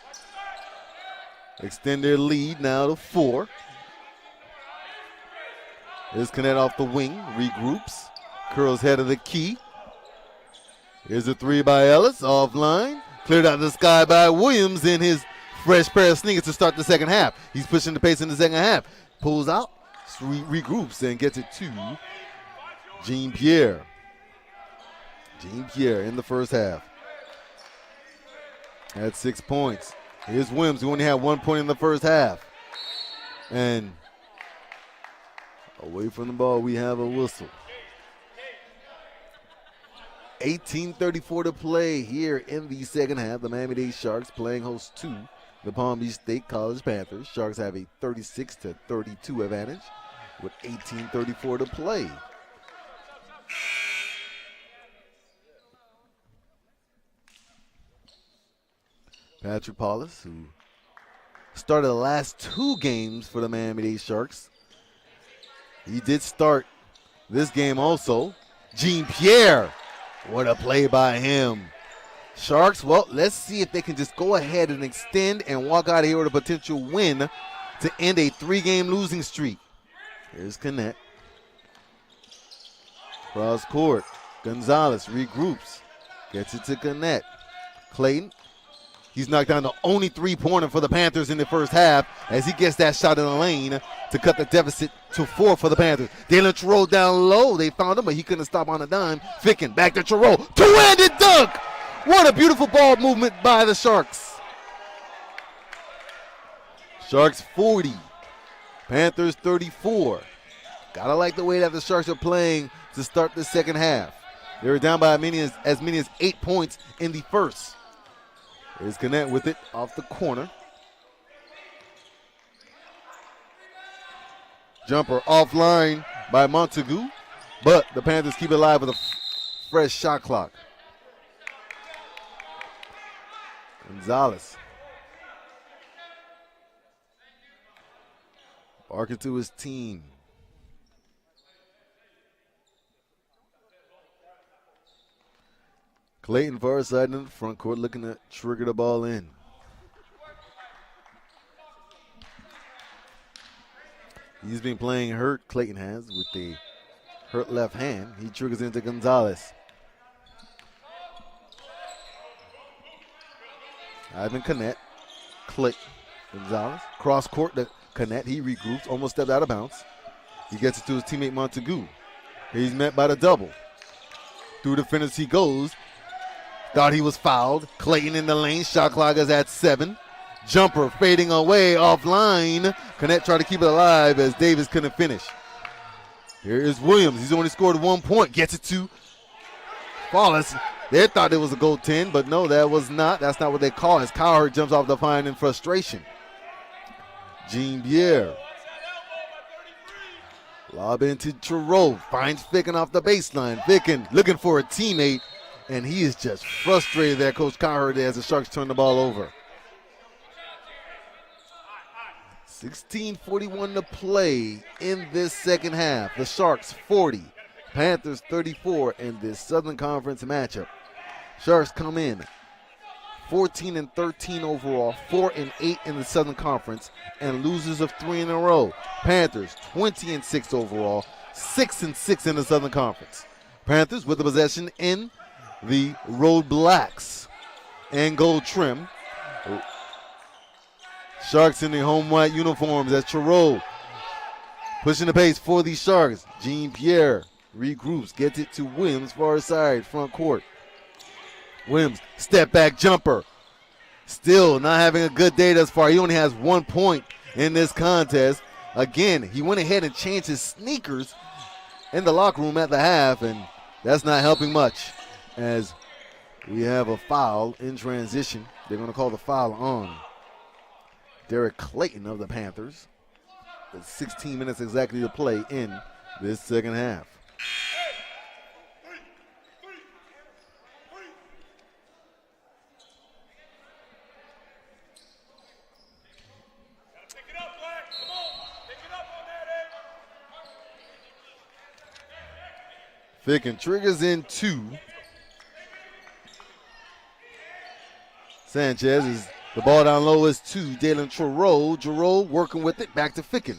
extend their lead now to 4. Here's Connect off the wing, regroups, curls head of the key. Here's a 3 by Ellis, offline. Cleared out the sky by Williams in his fresh pair of sneakers to start the second half. He's pushing the pace in the second half. Pulls out, regroups, and gets it to Jean-Pierre. Jean-Pierre in the first half. Had 6 points. Here's Williams, who only had 1 point in the first half. And away from the ball, we have a whistle. 18:34 to play here in the second half. The Miami-Dade Sharks playing host to the Palm Beach State College Panthers. Sharks have a 36-32 advantage with 18:34 to play. Patrick Paulus, who started the last 2 games for the Miami-Dade Sharks. He did start this game also. Jean-Pierre, what a play by him. Sharks, well, let's see if they can just go ahead and extend and walk out of here with a potential win to end a 3-game losing streak. Here's Connect. Cross court. Gonzalez regroups. Gets it to Connect. Clayton He's knocked down the only three-pointer for the Panthers in the first half as he gets that shot in the lane to cut the deficit to 4 for the Panthers. Dalen Terrell down low. They found him, but he couldn't stop on a dime. Ficken back to Terrell. Two-handed dunk. What a beautiful ball movement by the Sharks. Sharks 40. Panthers 34. Gotta like the way that the Sharks are playing to start the second half. They were down by as many as 8 points in the first. Here's Gannett with it off the corner. Jumper offline by Montague, but the Panthers keep it alive with a fresh shot clock. Gonzalez. Barking to his team. Clayton far side in the front court looking to trigger the ball in. He's been playing hurt, Clayton has, with the hurt left hand. He triggers into Gonzalez. Ivan Connett, Clayton, Gonzalez. Cross court to Connett. He regroups, almost stepped out of bounds. He gets it to his teammate Montague. He's met by the double. Through the finish he goes. Thought he was fouled. Clayton in the lane. Shot clock is at 7. Jumper fading away offline. Connett tried to keep it alive as Davis couldn't finish. Here is Williams. He's only scored 1 point. Gets it to Wallace. They thought it was a goaltend, but no, that was not. That's not what they call it. As Cowherd jumps off the line in frustration. Jean Pierre. Lob into Terrell. Finds Ficken off the baseline. Ficken looking for a teammate. And he is just frustrated there, Coach Cowherd, as the Sharks turn the ball over. 16:41 to play in this second half. The Sharks 40, Panthers 34 in this Southern Conference matchup. Sharks come in 14-13 overall, 4-8 in the Southern Conference, and losers of 3 in a row. Panthers 20-6 overall, 6-6 in the Southern Conference. Panthers with the possession in the road blacks and gold trim. Sharks in the home white uniforms as Terrell pushing the pace for the Sharks. Jean Pierre regroups, gets it to Williams, far side, front court. Williams, step back jumper. Still not having a good day thus far. He only has 1 point in this contest. Again, he went ahead and changed his sneakers in the locker room at the half, and that's not helping much. As we have a foul in transition. They're going to call the foul on Derek Clayton of the Panthers. With 16 minutes exactly to play in this second half. Ficken triggers in 2. Sanchez is the ball down low is 2. Dalen Terrell. Terrell working with it. Back to Ficken.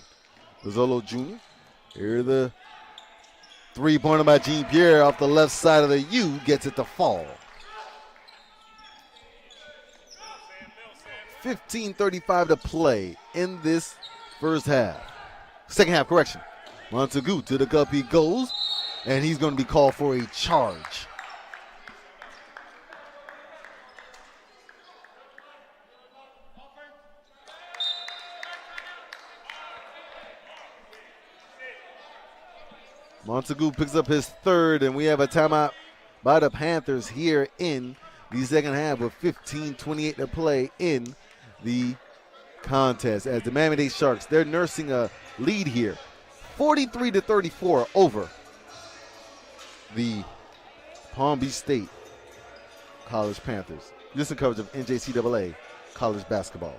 Rizzolo Jr. Here the three-pointer by Jean Pierre off the left side of the U. Gets it to fall. 15:35 to play in this first half. Second half, correction. Montague to the cup he goes. And he's going to be called for a charge. Montague picks up his third, and we have a timeout by the Panthers here in the second half with 15:28 to play in the contest. As the Miami-Dade Sharks, they're nursing a lead here, 43-34 over the Palm Beach State College Panthers. This is coverage of NJCAA college basketball.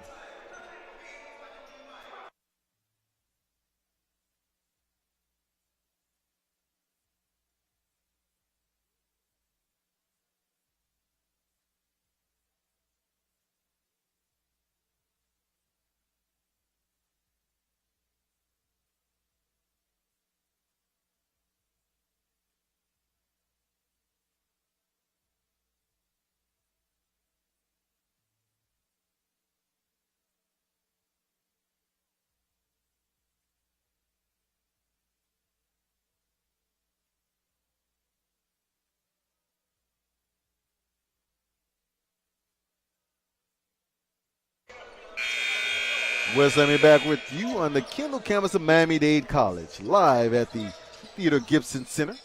Wes, let me back with you on the Kendall campus of Miami-Dade College, live at the Theodore Gibson Center.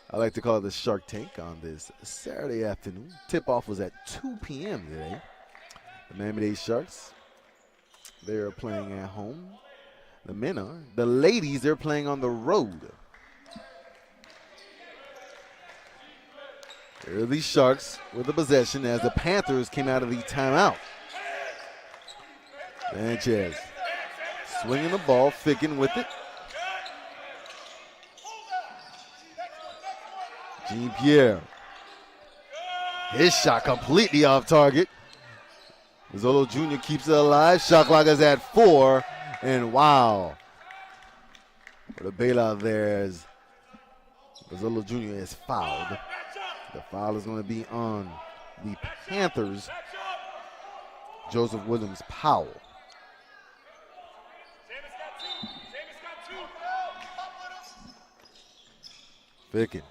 I like to call it the Shark Tank on this Saturday afternoon. Tip-off was at 2 p.m. today. The Miami-Dade Sharks, they are playing at home. The men are. The ladies, they're playing on the road. There are these Sharks with the possession as the Panthers came out of the timeout. Sanchez swinging the ball, Ficken with it. Jean-Pierre. His shot completely off target. Mazzolo Jr. keeps it alive. Shot clock is at 4. And wow. For the bailout there as Mazzolo Jr. is fouled. The foul is going to be on the Panthers. Joseph Williams Powell. Ficken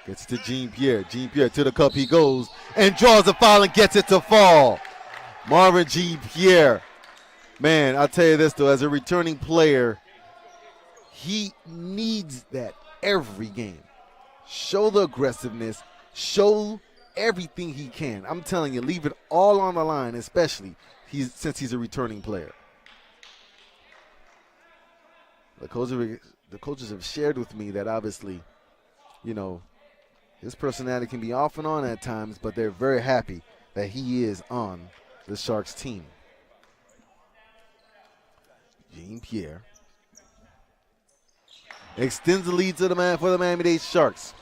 gets to Jean-Pierre. Jean-Pierre to the cup he goes and draws the foul and gets it to fall. Marvin Jean-Pierre. Man, I'll tell you this though, as a returning player, he needs that every game. Show the aggressiveness, show everything he can. I'm telling you, leave it all on the line, especially since he's a returning player. The coaches have shared with me that obviously, you know, his personality can be off and on at times, but they're very happy that he is on the Sharks team. Jean-Pierre extends the lead to for the Miami-Dade Sharks.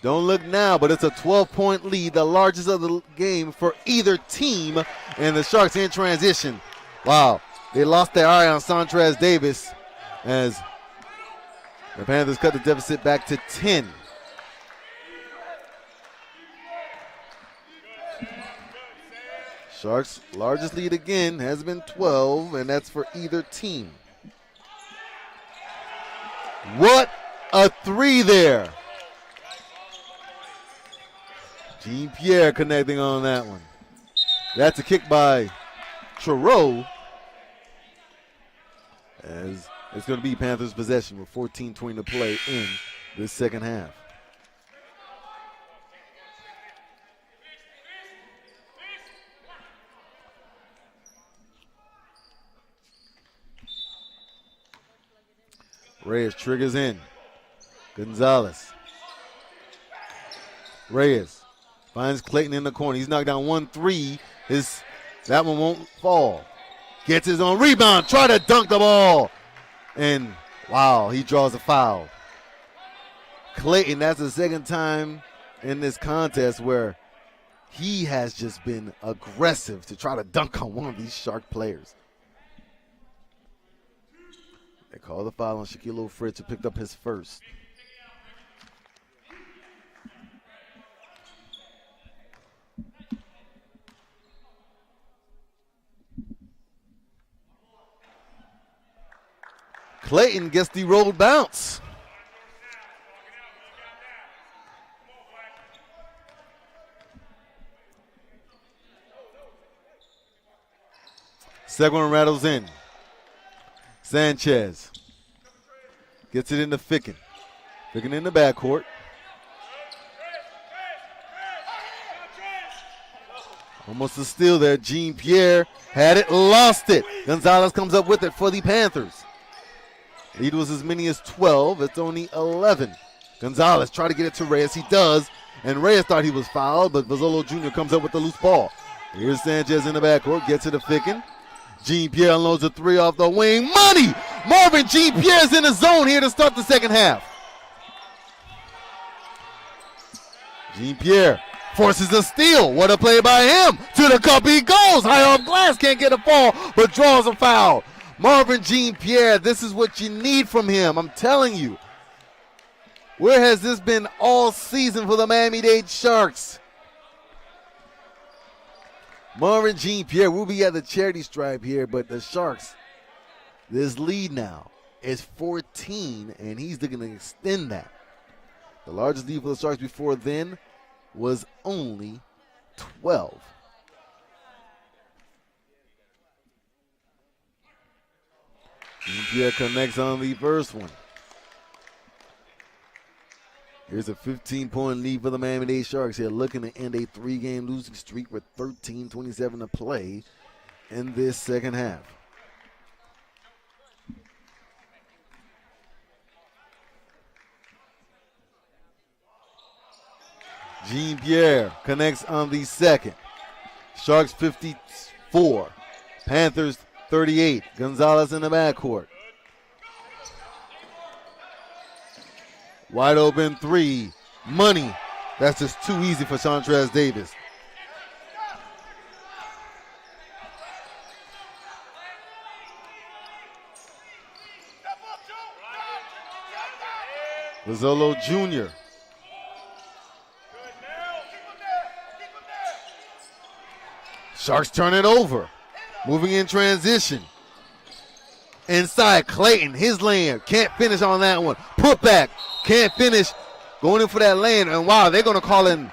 Don't look now, but it's a 12-point lead, the largest of the game for either team, and the Sharks in transition. Wow, they lost their eye on Sontrez Davis as the Panthers cut the deficit back to 10. Sharks' largest lead again has been 12, and that's for either team. What a three there. Jean-Pierre connecting on that one. That's a kick by Trureau. As it's going to be Panthers' possession with 14:20 to play in this second half. Reyes triggers in. Gonzalez. Reyes finds Clayton in the corner. He's knocked down 1-3. That one won't fall. Gets his own rebound. Try to dunk the ball. And, wow, he draws a foul. Clayton, that's the second time in this contest where he has just been aggressive to try to dunk on one of these Shark players. They call the foul on Shaquille O'Fritz, who picked up his first. Clayton gets the rolled bounce. Second one rattles in. Sanchez gets it into Ficken. Ficken in the backcourt. Almost a steal there. Jean-Pierre had it, lost it. Gonzalez comes up with it for the Panthers. Lead was as many as 12. It's only 11. Gonzalez tried to get it to Reyes. He does. And Reyes thought he was fouled, but Mazzolo Jr. comes up with the loose ball. Here's Sanchez in the backcourt. Gets it to Ficken. Jean-Pierre unloads a three off the wing. Money! Marvin Jean-Pierre's in the zone here to start the second half. Jean-Pierre forces a steal. What a play by him. To the cup he goes. High off glass. Can't get a fall, but draws a foul. Marvin Jean-Pierre, this is what you need from him. I'm telling you. Where has this been all season for the Miami-Dade Sharks? Marvin Jean-Pierre will be at the charity stripe here, but the Sharks, this lead now is 14, and he's looking to extend that. The largest lead for the Sharks before then was only 12. Pierre connects on the first one. Here's a 15-point lead for the Miami-Dade Sharks here, looking to end a 3-game losing streak with 13:27 to play in this second half. Jean-Pierre connects on the second. Sharks 54, Panthers 38. Gonzalez in the backcourt. Wide open three. Money. That's just too easy for Chantrez Davis. Rizzolo Jr. Sharks turn it over. Moving in transition. Inside Clayton, his lane. Can't finish on that one. Put back. Can't finish. Going in for that lane. And wow, they're going to call in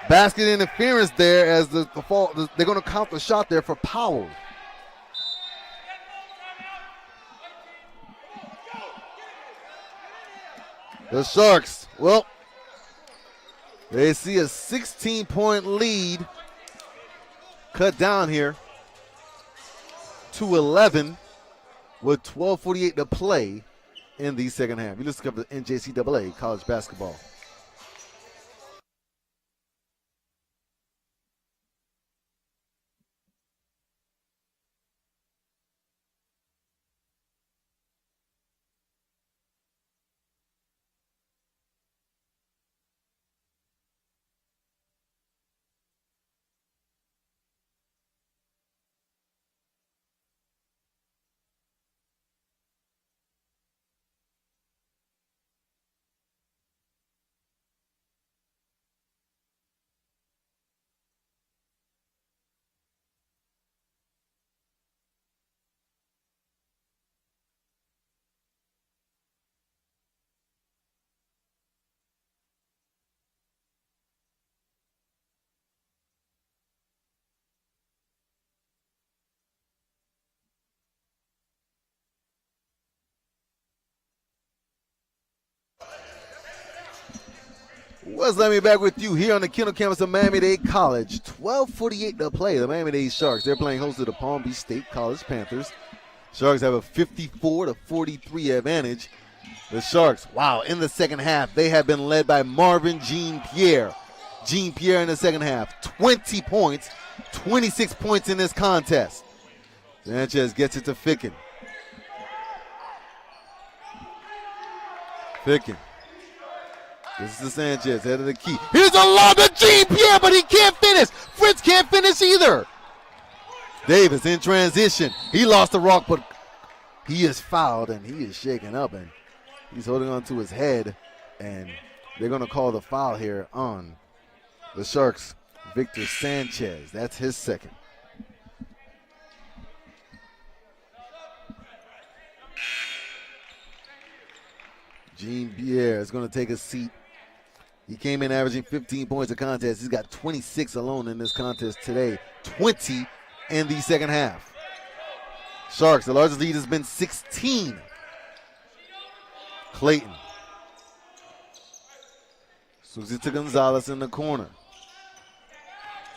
basket interference there as the fall. They're going to count the shot there for Powell. The Sharks, well, they see a 16-point lead cut down here to 11 with 12:48 to play in the second half. You listen to the NJCAA college basketball. Wes Lemmy back with you here on the Kendall campus of Miami-Dade College. 12:48 to play. The Miami-Dade Sharks, they're playing host to the Palm Beach State College Panthers. Sharks have a 54-43 advantage. The Sharks, wow, in the second half, they have been led by Marvin Jean-Pierre. Jean-Pierre in the second half, 20 points, 26 points in this contest. Sanchez gets it to Ficken. Ficken. This is the Sanchez, head of the key. Here's a lob to Jean-Pierre, but he can't finish. Fritz can't finish either. Davis in transition. He lost the rock, but he is fouled, and he is shaken up, and he's holding on to his head, and they're going to call the foul here on the Sharks. Victor Sanchez, that's his second. Jean-Pierre is going to take a seat. He came in averaging 15 points a contest. He's got 26 alone in this contest today. 20 in the second half. Sharks, the largest lead has been 16. Clayton. Swings it to Gonzalez in the corner.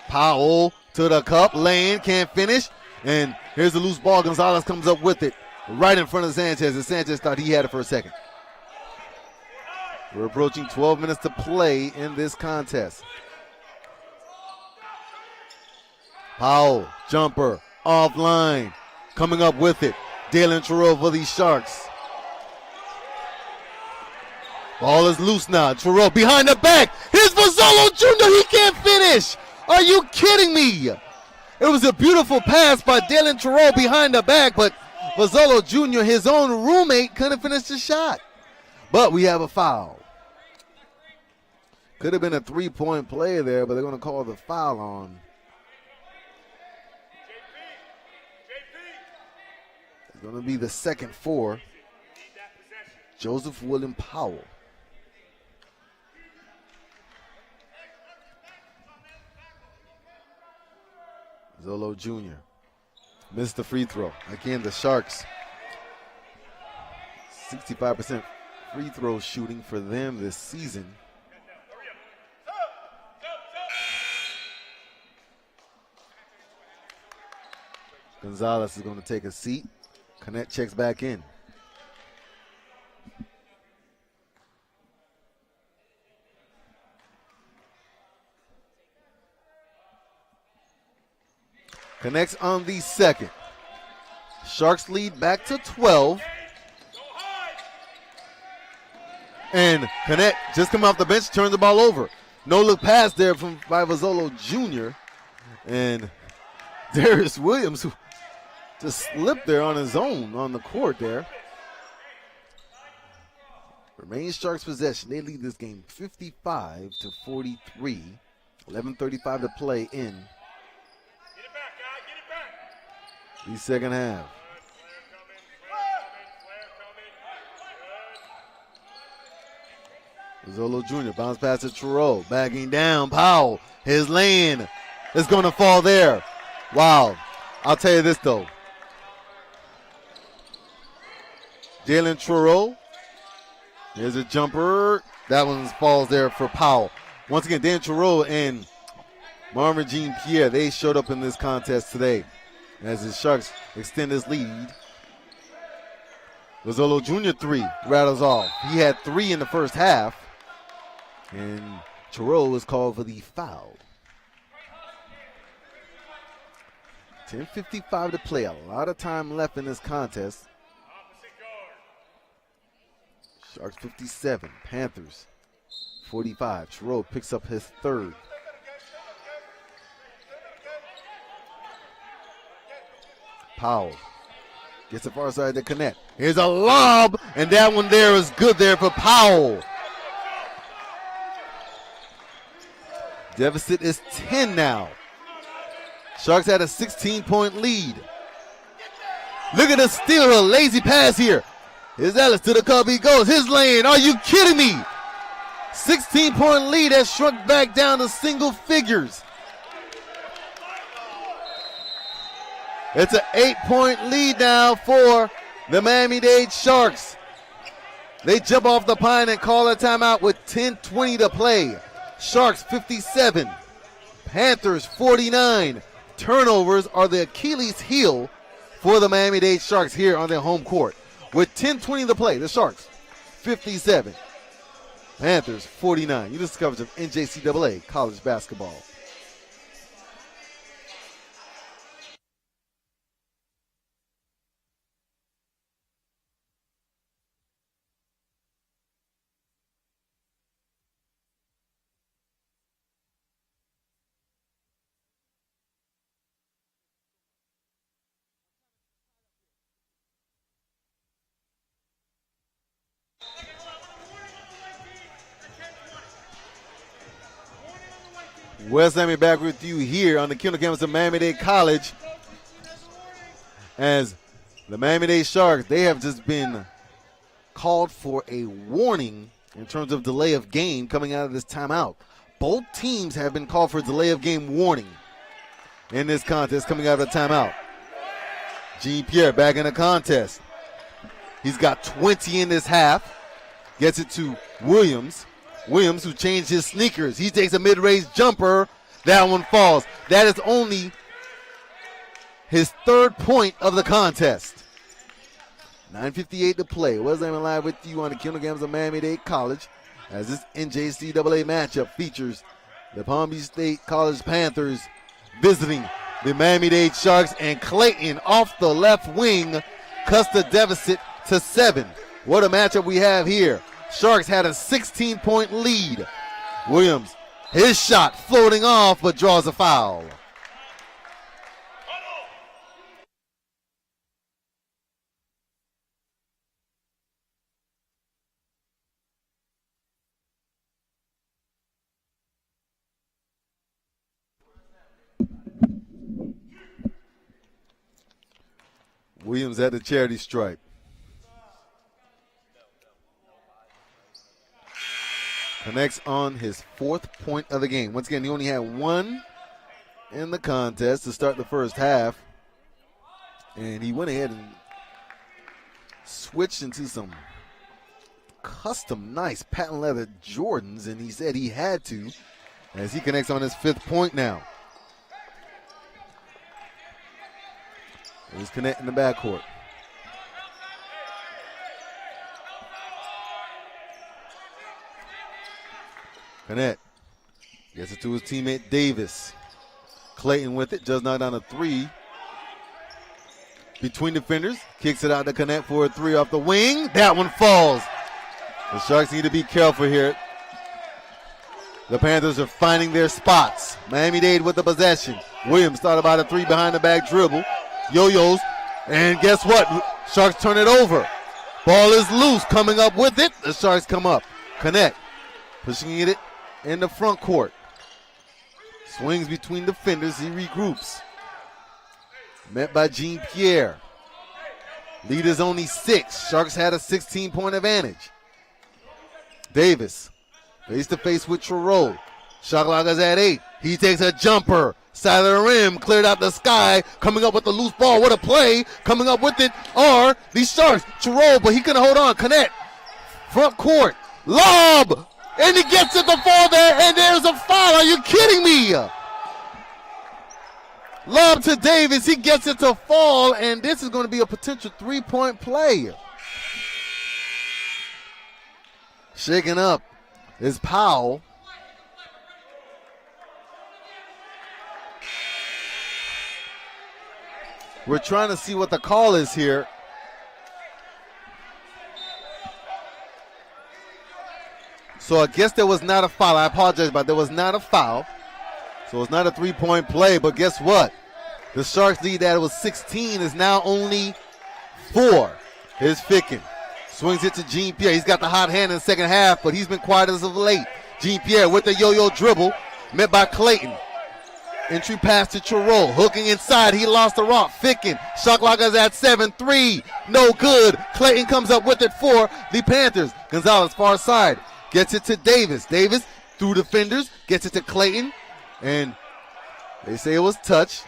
Powell to the cup. Lane can't finish. And here's the loose ball. Gonzalez comes up with it right in front of Sanchez. And Sanchez thought he had it for a second. We're approaching 12 minutes to play in this contest. Powell, jumper, offline, coming up with it. Dalen Terrell for the Sharks. Ball is loose now. Terrell behind the back. Here's Rizzolo Jr. He can't finish. Are you kidding me? It was a beautiful pass by Dalen Terrell behind the back, but Rizzolo Jr., his own roommate, couldn't finish the shot. But we have a foul. Could have been a three-point play there, but they're going to call the foul on. It's going to be the second for Joseph William Powell. Zolo Jr. missed the free throw. Again, the Sharks 65% free throw shooting for them this season. Gonzalez is going to take a seat. Connect checks back in. Connects on the second. Sharks lead back to 12. And Connect just come off the bench, turns the ball over. No look pass there from Vivazolo Jr. And Darius Williams, who just slipped there on his own on the court there. Remains Sharks possession. They lead this game 55-43. 11:35 to play in the second half. Zolo Jr. bounce pass to Terrell. Bagging down. Powell. His lane is going to fall there. Wow. I'll tell you this, though. Jalen Terrell. Here's a jumper. That one falls there for Powell. Once again, Dan Terrell and Marvin Jean-Pierre, they showed up in this contest today as the Sharks extend this lead. Rizzolo Jr. 3 rattles off. He had 3 in the first half. And Terrell was called for the foul. 10:55 to play. A lot of time left in this contest. Sharks 57, Panthers 45. Terrell picks up his third. Powell gets the far side to Connect. Here's a lob, and that one there is good there for Powell. Deficit is 10 now. Sharks had a 16-point lead. Look at the steal, a lazy pass here. Here's Ellis to the cup, he goes. His lane, are you kidding me? 16-point lead has shrunk back down to single figures. It's an 8-point lead now for the Miami-Dade Sharks. They jump off the pine and call a timeout with 10:20 to play. Sharks 57, Panthers 49. Turnovers are the Achilles heel for the Miami-Dade Sharks here on their home court. With 10:20 to play, the Sharks 57, Panthers 49. You just coverage of NJCAA college basketball. Wes Amy back with you here on the Kendall campus of Miami-Dade College. As the Miami-Dade Sharks, they have just been called for a warning in terms of delay of game coming out of this timeout. Both teams have been called for delay of game warning in this contest coming out of the timeout. Jean-Pierre back in the contest. He's got 20 in this half. Gets it to Williams. Williams, who changed his sneakers. He takes a mid-range jumper. That one falls. That is only his third point of the contest. 9:58 to play. Wes Amy live with you on the Kendall campus of Miami-Dade College as this NJCAA matchup features the Palm Beach State College Panthers visiting the Miami-Dade Sharks, and Clayton off the left wing cuts the deficit to 7. What a matchup we have here. Sharks had a 16-point lead. Williams, his shot floating off, but draws a foul. Williams at the charity stripe. Connects on his 4th point of the game. Once again, he only had 1 in the contest to start the first half. And he went ahead and switched into some custom nice patent leather Jordans, and he said he had to as he connects on his 5th point now. He's connecting the backcourt. Connect. Gets it to his teammate Davis. Clayton with it, just knocked down a 3. Between defenders, kicks it out to Connect for a 3 off the wing. That one falls. The Sharks need to be careful here. The Panthers are finding their spots. Miami-Dade with the possession. Williams thought about a 3 behind the back dribble. Yo-yos, and guess what? Sharks turn it over. Ball is loose, coming up with it. The Sharks come up. Connect, pushing it in the front court. Swings between defenders, he regroups. Met by Jean-Pierre. Lead is only 6. Sharks had a 16-point advantage. Davis, face-to-face with Truro. Shot clock is at 8. He takes a jumper. Side of the rim, cleared out the sky. Coming up with the loose ball. What a play. Coming up with it are these Sharks. Truro, but he can hold on. Connect. Front court. Lob. And he gets it to fall there, and there's a foul. Are you kidding me? Lob to Davis. He gets it to fall, and this is going to be a potential 3-point play. Shaking up is Powell. We're trying to see what the call is here. So I guess there was not a foul. I apologize, but there was not a foul. So it's not a 3-point play, but guess what? The Sharks lead that it was 16 is now only 4. Here's Ficken. Swings it to Jean-Pierre. He's got the hot hand in the second half, but he's been quiet as of late. Jean-Pierre with the yo-yo dribble, met by Clayton. Entry pass to Truro. Hooking inside. He lost the rock. Ficken. Shot clock is at 7-3. No good. Clayton comes up with it for the Panthers. Gonzalez far side. Gets it to Davis. Davis through defenders. Gets it to Clayton. And they say it was touch.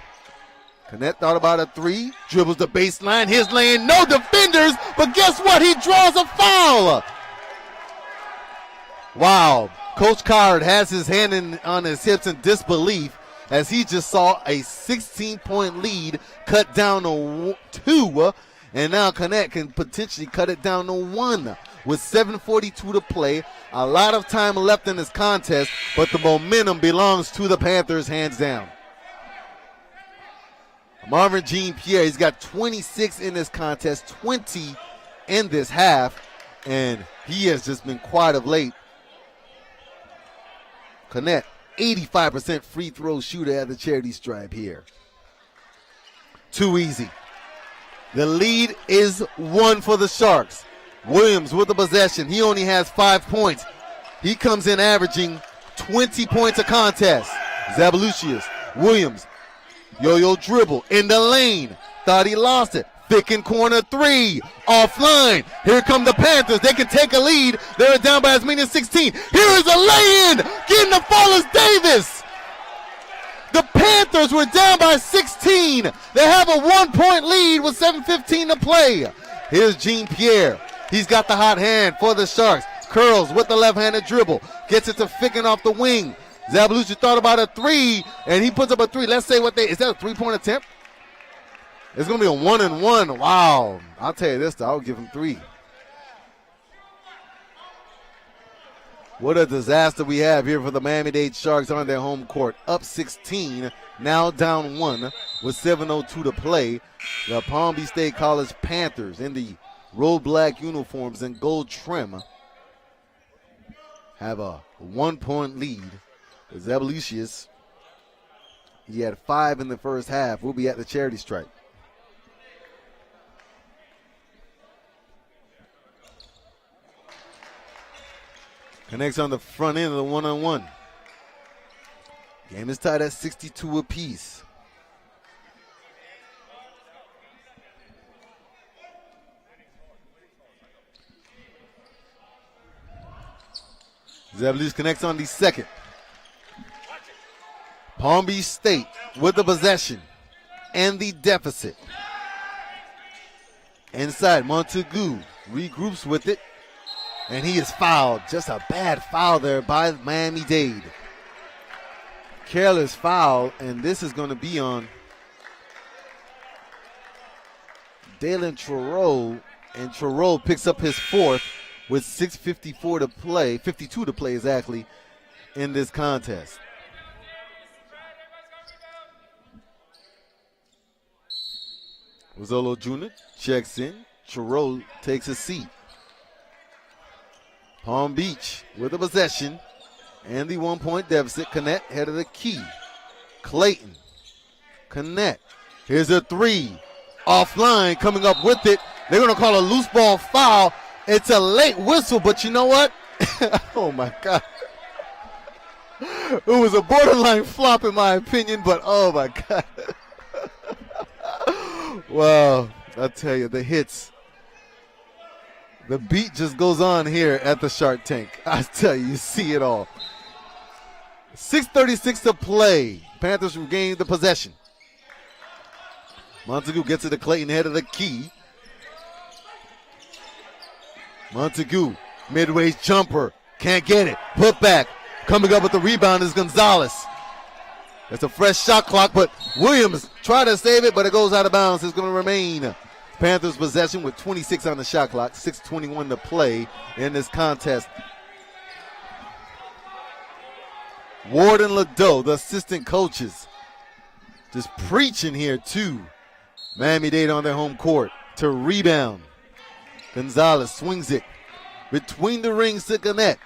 Connect thought about a 3. Dribbles the baseline. His lane. No defenders. But guess what? He draws a foul. Wow. Coach Card has his hand on his hips in disbelief as he just saw a 16-point lead cut down to 2. And now Connect can potentially cut it down to 1 with 7:42 to play. A lot of time left in this contest, but the momentum belongs to the Panthers hands down. Marvin Jean-Pierre, he's got 26 in this contest, 20 in this half, and he has just been quiet of late. Connect, 85% free throw shooter at the charity stripe here. Too easy. The lead is 1 for the Sharks. Williams with the possession. He only has 5 points. He comes in averaging 20 points a contest. Zabalucius, Williams, yo-yo dribble in the lane. Thought he lost it. Ficken corner 3. Offline. Here come the Panthers. They can take a lead. They're down by as many as 16. Here is a lay-in. Getting the fall is Davis. The Panthers were down by 16. They have a 1-point lead with 7:15 to play. Here's Jean-Pierre. He's got the hot hand for the Sharks. Curls with the left-handed dribble. Gets it to Ficken off the wing. Zabalucci thought about a 3, and he puts up a 3. Let's say is that a 3-point attempt? It's going to be a 1-and-1. Wow. I'll tell you this, though. I'll give him 3. What a disaster we have here for the Miami-Dade Sharks on their home court. Up 16, now down 1 with 7:02 to play. The Palm Beach State College Panthers in the road black uniforms and gold trim have a 1-point lead. Zabalucius, he had 5 in the first half. We'll be at the charity stripe. Connects on the front end of the 1-on-1. Game is tied at 62 apiece. Zabalucci connects on the second. Palm Beach State with the possession and the deficit. Inside, Montague regroups with it. And he is fouled. Just a bad foul there by Miami-Dade. Careless foul, and this is going to be on Dalen Truro, and Truro picks up his fourth with 6:52 to play exactly in this contest. Rizzolo Jr. checks in. Truro takes a seat. Palm Beach with the possession and the 1-point deficit. Connect head of the key. Clayton. Connect. Here's a three. Offline, coming up with it. They're going to call a loose ball foul. It's a late whistle, but you know what? Oh, my God. It was a borderline flop, in my opinion, but oh, my God. Wow, I tell you, the hits. The beat just goes on here at the Shark Tank. I tell you, you see it all. 6:36 to play. Panthers regain the possession. Montague gets it to Clayton, head of the key. Montague, mid-range jumper. Can't get it. Put back. Coming up with the rebound is Gonzalez. It's a fresh shot clock, but Williams tried to save it, but it goes out of bounds. It's going to remain Panthers possession with 26 on the shot clock, 6:21 to play in this contest. Ward and Ladeau, the assistant coaches, just preaching here too. Miami-Dade on their home court to rebound. Gonzalez swings it between the rings to Connect.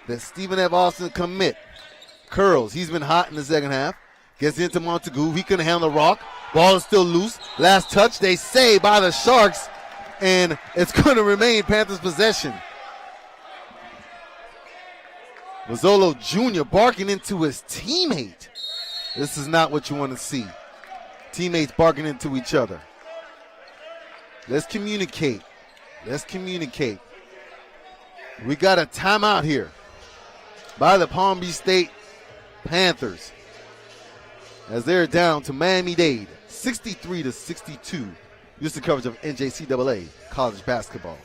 That Stephen F. Austin commit. Curls. He's been hot in the second half. Gets into Montague. He couldn't handle the rock. Ball is still loose. Last touch, they say, by the Sharks. And it's going to remain Panthers possession. Rizzolo Jr. barking into his teammate. This is not what you want to see. Teammates barking into each other. Let's communicate. We got a timeout here by the Palm Beach State Panthers as they're down to Miami-Dade 63-62. Use the coverage of NJCAA college basketball.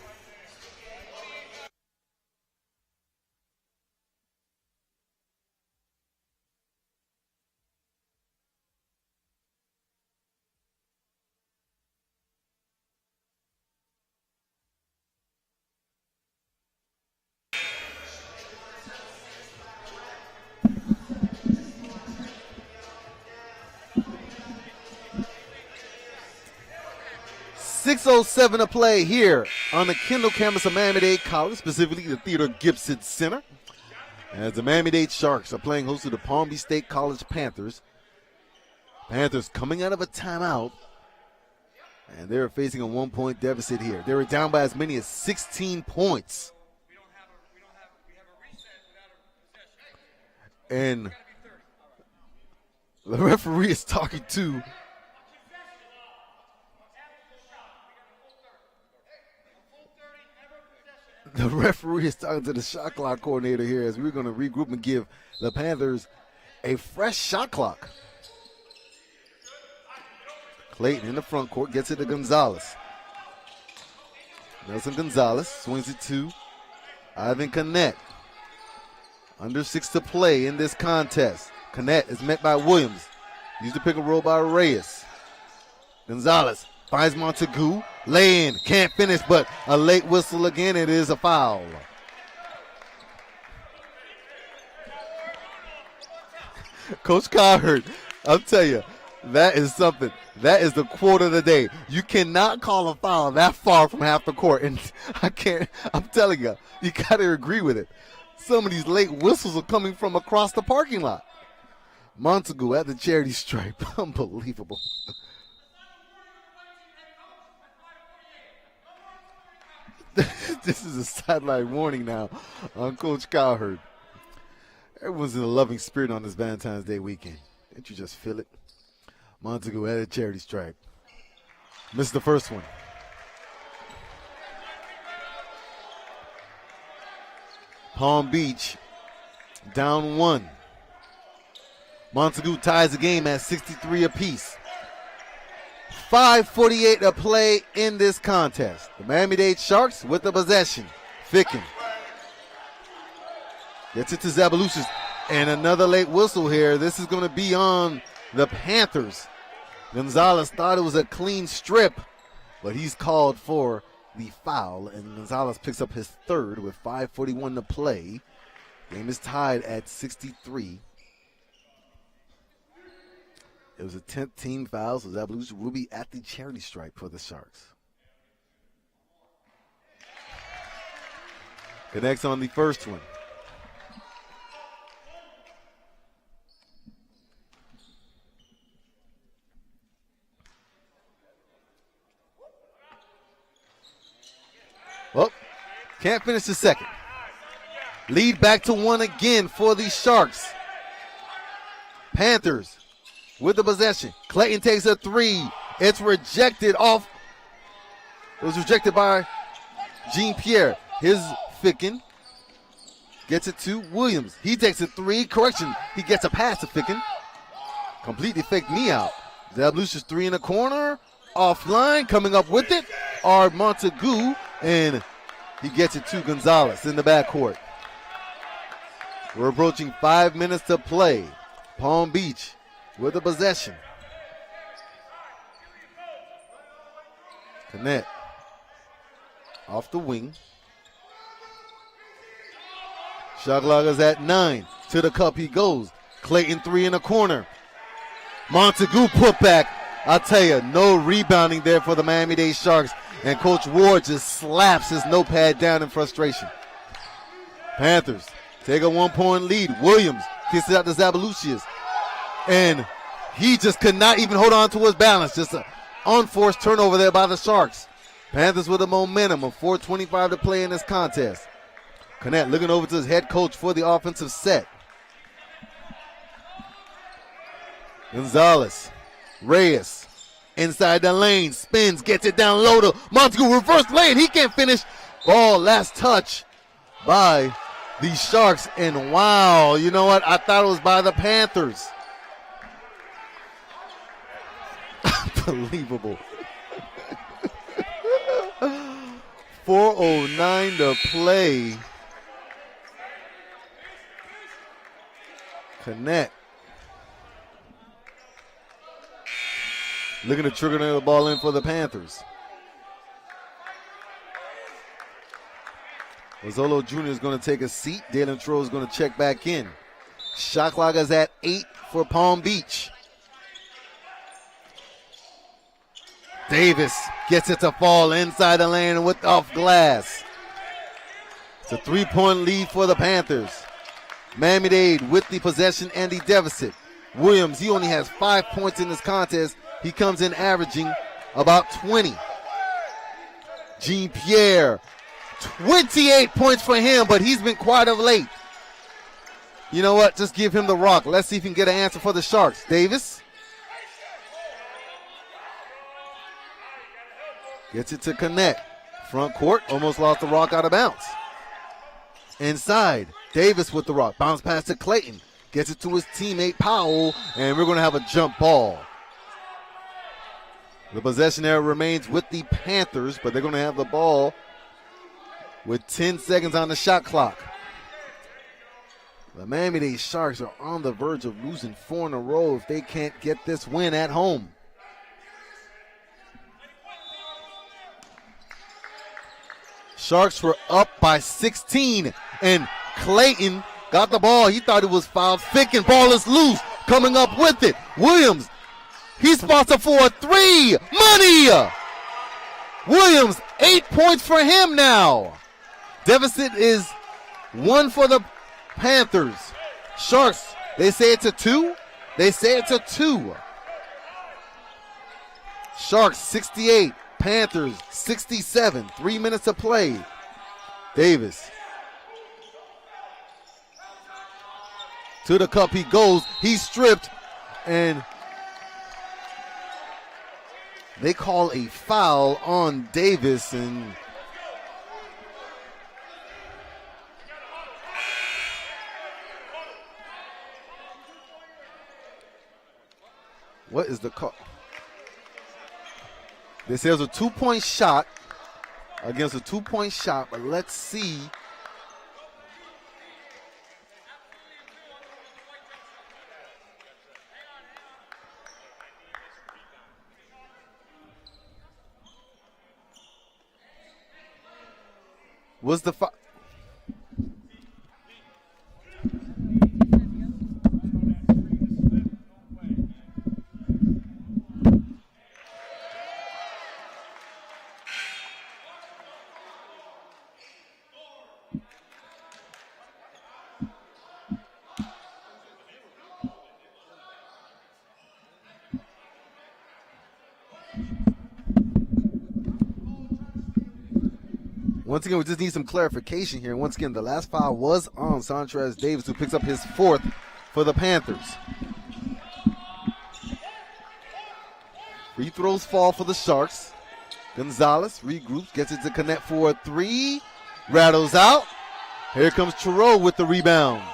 .607 to play here on the Kendall campus of Miami-Dade College, specifically the Theodore Gibson Center. As the Miami-Dade Sharks are playing host to the Palm Beach State College Panthers. Panthers coming out of a timeout, and they're facing a 1-point deficit here. They were down by as many as 16 points. And the referee is talking to the shot clock coordinator here as we're going to regroup and give the Panthers a fresh shot clock. Clayton in the front court gets it to Gonzalez. Nelson Gonzalez swings it to Ivan Connect. Under 6 to play in this contest. Connect is met by Williams. Used to pick and roll by Reyes. Gonzalez finds Montague. Lay in. Can't finish, but a late whistle again. It is a foul. Coach Cowherd, I'll tell you, that is something. That is the quote of the day. You cannot call a foul that far from half the court. And I'm telling you, you got to agree with it. Some of these late whistles are coming from across the parking lot. Montague at the charity stripe. Unbelievable. This is a sideline warning now on Coach Cowherd. Everyone's in a loving spirit on this Valentine's Day weekend. Didn't you just feel it? Montague at a charity stripe. Missed the first one. Palm Beach down 1. Montague ties the game at 63 apiece. 5:48 to play in this contest. The Miami-Dade Sharks with the possession. Ficken gets it to Zabalushis. And another late whistle here. This is going to be on the Panthers. Gonzalez thought it was a clean strip, but he's called for the foul, and Gonzalez picks up his third with 5:41 to play. Game is tied at 63. It was a 10th team foul, so Zabalushis will be at the charity stripe for the Sharks. Connects on the first one. Well, can't finish the second. Lead back to 1 again for the Sharks. Panthers with the possession. Clayton takes a 3. It's rejected off. It was rejected by Jean-Pierre. His Ficken gets it to Williams. He takes a 3. Correction, he gets a pass to Ficken. Completely faked me out. Zabalushis 3 in the corner. Offline, coming up with it are Montague, and he gets it to Gonzalez in the backcourt. We're approaching 5 minutes to play. Palm Beach with the possession. Connect. Off the wing. Shot clock is at 9. To the cup he goes. Clayton 3 in the corner. Montague put back. I'll tell you, no rebounding there for the Miami-Dade Sharks. And Coach Ward just slaps his notepad down in frustration. Panthers take a 1-point lead. Williams kicks it out to Zabalushis. And he just could not even hold on to his balance. Just an unforced turnover there by the Sharks. Panthers with a momentum of 4:25 to play in this contest. Connect looking over to his head coach for the offensive set. Gonzalez. Reyes inside the lane, spins, gets it down low to Montague, reverse lane, he can't finish. Ball last touch by the Sharks, and wow, you know what? I thought it was by the Panthers. Unbelievable. 4:09 to play. Connect. Looking to trigger the ball in for the Panthers. Mazzolo Jr. is going to take a seat. Dalen Troll is going to check back in. Shot clock is at 8 for Palm Beach. Davis gets it to fall inside the lane with off glass. It's a 3-point lead for the Panthers. Miami-Dade with the possession and the deficit. Williams, he only has 5 points in this contest. He comes in averaging about 20. Jean-Pierre, 28 points for him, but he's been quiet of late. You know what? Just give him the rock. Let's see if he can get an answer for the Sharks. Davis gets it to Connect. Front court, almost lost the rock out of bounds. Inside, Davis with the rock. Bounce pass to Clayton. Gets it to his teammate Powell, and we're going to have a jump ball. The possession area remains with the Panthers, but they're going to have the ball with 10 seconds on the shot clock. The Miami-Dade Sharks are on the verge of losing 4 in a row if they can't get this win at home. Sharks were up by 16, and Clayton got the ball. He thought it was fouled. Ficken, ball is loose. Coming up with it. Williams, he's sponsored for a 3. Money! Williams, 8 points for him now. Deficit is 1 for the Panthers. Sharks, they say it's a 2. They say it's a 2. Sharks 68, Panthers 67. 3 minutes to play. Davis. To the cup he goes. He's stripped, and they call a foul on Davis, and what is the call? They say it was a 2-point shot against a 2-point shot, but let's see. Was the Once again, we just need some clarification here. Once again, the last foul was on Sontrez Davis, who picks up his 4th for the Panthers. Free throws fall for the Sharks. Gonzalez regroups, gets it to connect for a 3. Rattles out. Here comes Terrell with the rebound.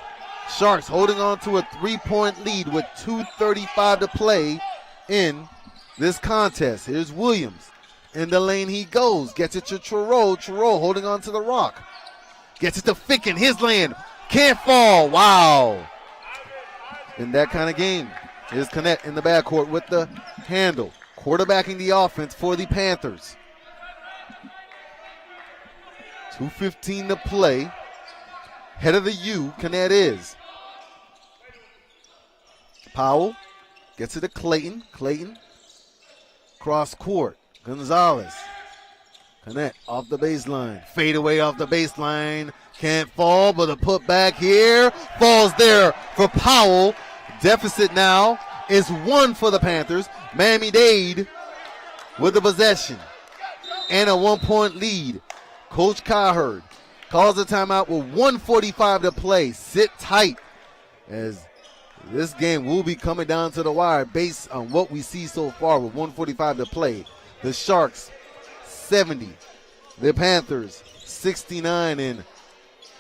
Sharks holding on to a 3-point lead with 2:35 to play in this contest. Here's Williams. In the lane he goes. Gets it to Terrell. Terrell holding on to the rock. Gets it to Ficken. His lane. Can't fall. Wow. In that kind of game. Here's Connect in the backcourt with the handle. Quarterbacking the offense for the Panthers. 2:15 to play. Head of the U, Connect is. Powell gets it to Clayton. Clayton. Cross court. Gonzalez. Connect off the baseline. Fade away off the baseline. Can't fall, but a putback here. Falls there for Powell. Deficit now is 1 for the Panthers. Miami-Dade with the possession and a 1-point lead. Coach Caherd calls a timeout with 1:45 to play. Sit tight, as this game will be coming down to the wire based on what we see so far with 1:45 to play. The Sharks 70, the Panthers 69, and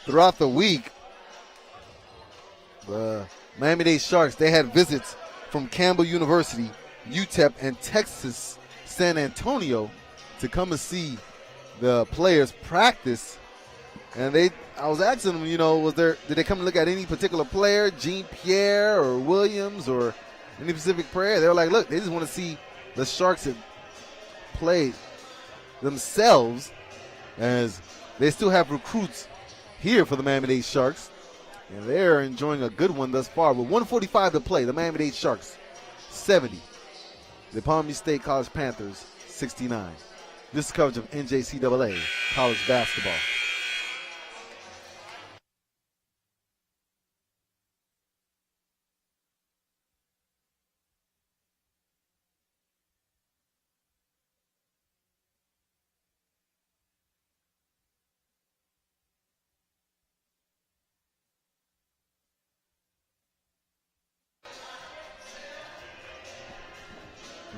throughout the week, the Miami-Dade Sharks, they had visits from Campbell University, UTEP, and Texas San Antonio to come and see the players practice. And I was asking them, did they come and look at any particular player, Jean-Pierre or Williams or any specific player? They were like, look, they just want to see the Sharks play themselves, as they still have recruits here for the Miami-Dade Sharks. And they're enjoying a good one thus far. With 1:45 to play, the Miami-Dade Sharks 70. The Palm Beach State College Panthers 69. This is coverage of NJCAA college basketball.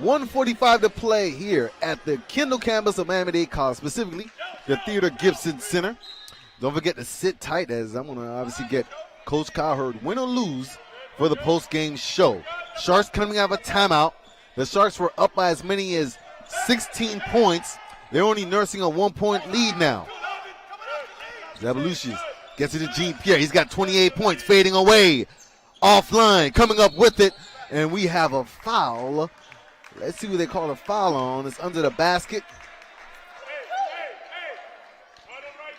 .145 to play here at the Kendall campus of Miami-Dade College, specifically the Theodore Gibson Center. Don't forget to sit tight, as I'm going to obviously get Coach Cowherd, win or lose, for the post-game show. Sharks coming out of a timeout. The Sharks were up by as many as 16 points. They're only nursing a 1-point lead now. Zabalushis gets it to Jean-Pierre. He's got 28 points, fading away. Offline, coming up with it, and we have a foul. Let's see what they call a foul on. It's under the basket.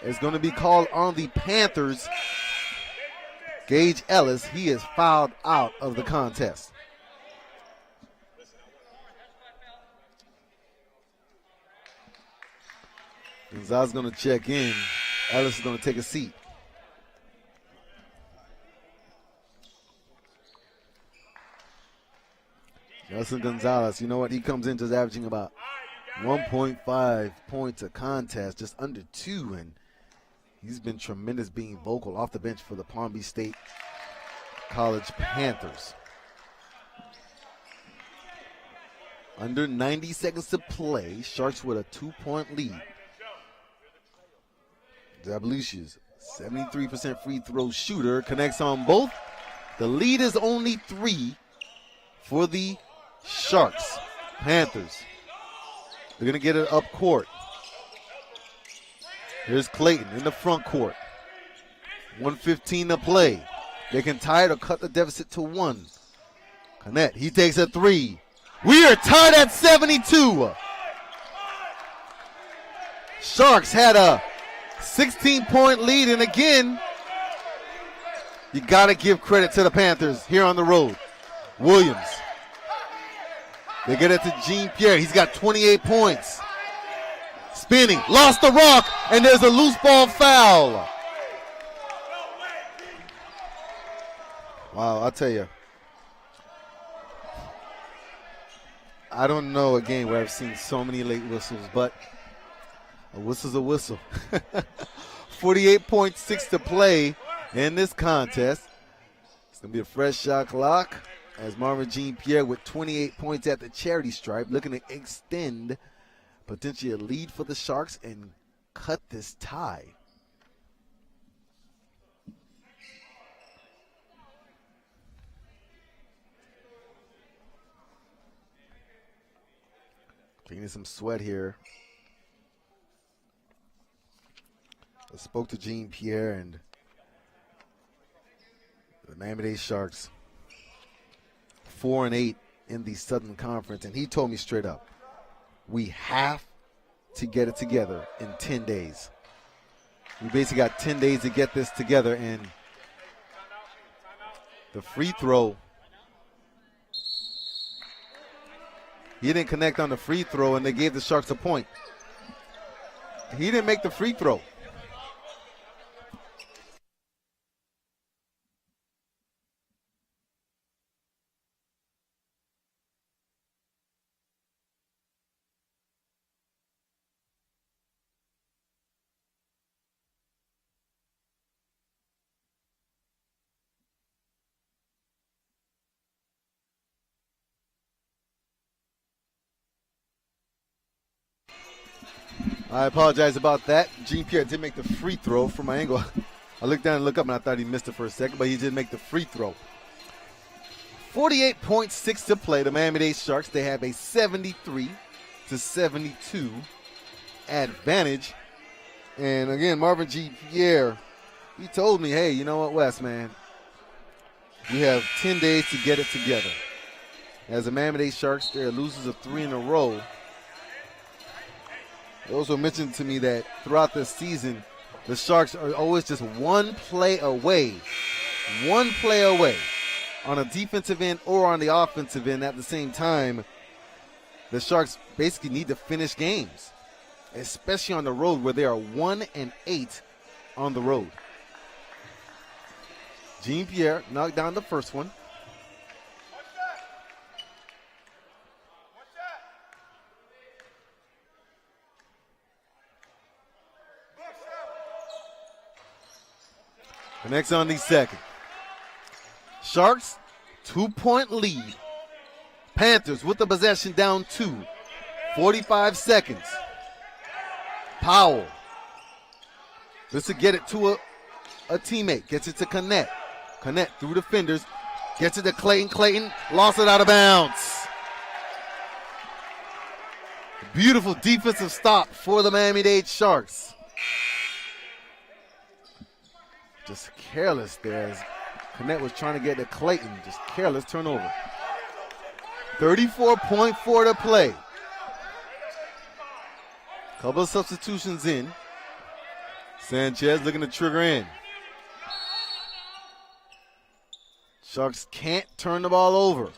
It's going to be called on the Panthers. Gage Ellis, he is fouled out of the contest. Gonzalez is going to check in. Ellis is going to take a seat. Nelson Gonzalez, you know what? He comes in just averaging about 1.5 points a contest, just under 2, and he's been tremendous being vocal off the bench for the Palm Beach State College Panthers. Under 90 seconds to play, Sharks with a 2-point lead. Zabalushis, 73% free throw shooter, connects on both. The lead is only 3 for the Sharks. Panthers, they're going to get it up court. Here's Clayton in the front court. 1:15 to play. They can tie it or cut the deficit to 1. Connett, he takes a 3. We are tied at 72. Sharks had a 16-point lead, and again, you got to give credit to the Panthers here on the road. Williams. They get it to Jean-Pierre. He's got 28 points. Spinning, lost the rock, and there's a loose ball foul. Wow, I'll tell you. I don't know a game where I've seen so many late whistles, but a whistle's a whistle. 48.6 to play in this contest. It's going to be a fresh shot clock as Marvin Jean-Pierre with 28 points at the charity stripe, looking to extend potentially a lead for the Sharks and cut this tie. Cleaning some sweat here. I spoke to Jean-Pierre and the Miami-Dade Sharks 4-8 in the Southern Conference, and he told me straight up, we have to get it together in 10 days. We basically got 10 days to get this together, and the free throw, he didn't connect on the free throw, and they gave the Sharks a point. He didn't make the free throw. I apologize about that. Jean-Pierre did make the free throw from my angle. I looked down and looked up, and I thought he missed it for a second, but he did make the free throw. 48.6 to play. The Miami-Dade Sharks, they have a 73-72 advantage. And again, Marvin Jean-Pierre, he told me, hey, you know what, Wes, man? We have 10 days to get it together. As the Miami-Dade Sharks, they're losers of 3 in a row. They also mentioned to me that throughout this season, the Sharks are always just one play away on a defensive end or on the offensive end. At the same time, the Sharks basically need to finish games, especially on the road where they are 1-8 on the road. Jean-Pierre knocked down the first one. The next on the second. Sharks, 2-point lead. Panthers with the possession down 2. 45 seconds. Powell. This to get it to a teammate. Gets it to Connett. Connett through defenders. Gets it to Clayton. Clayton lost it out of bounds. Beautiful defensive stop for the Miami-Dade Sharks. Just careless there as Connett was trying to get to Clayton. Just careless turnover. 34.4 to play. Couple of substitutions in. Sanchez looking to trigger in. Sharks can't turn the ball over.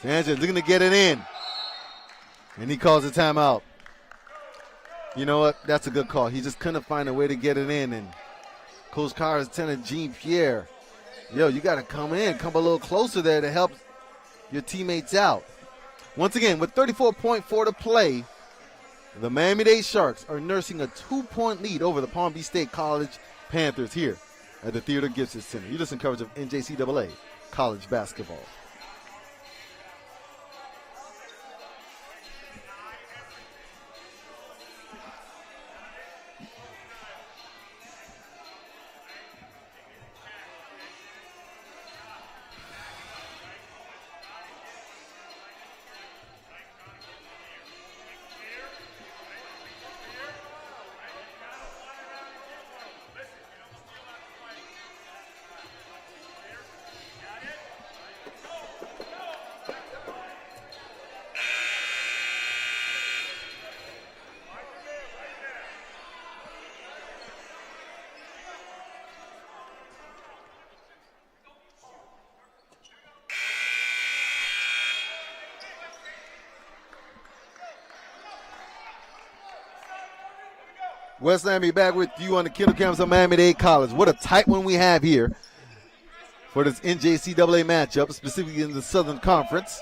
Sanchez looking to get it in. And he calls a timeout. You know what? That's a good call. He just couldn't find a way to get it in. And Coach Carr is telling Jean-Pierre, yo, you got to come in, come a little closer there to help your teammates out. Once again, with 34.4 to play, the Miami-Dade Sharks are nursing a 2-point lead over the Palm Beach State College Panthers here at the Theodore Gibson Center. You listen to coverage of NJCAA college basketball. West Miami back with you on the Kindle campus of Miami-Dade College. What a tight one we have here for this NJCAA matchup, specifically in the Southern Conference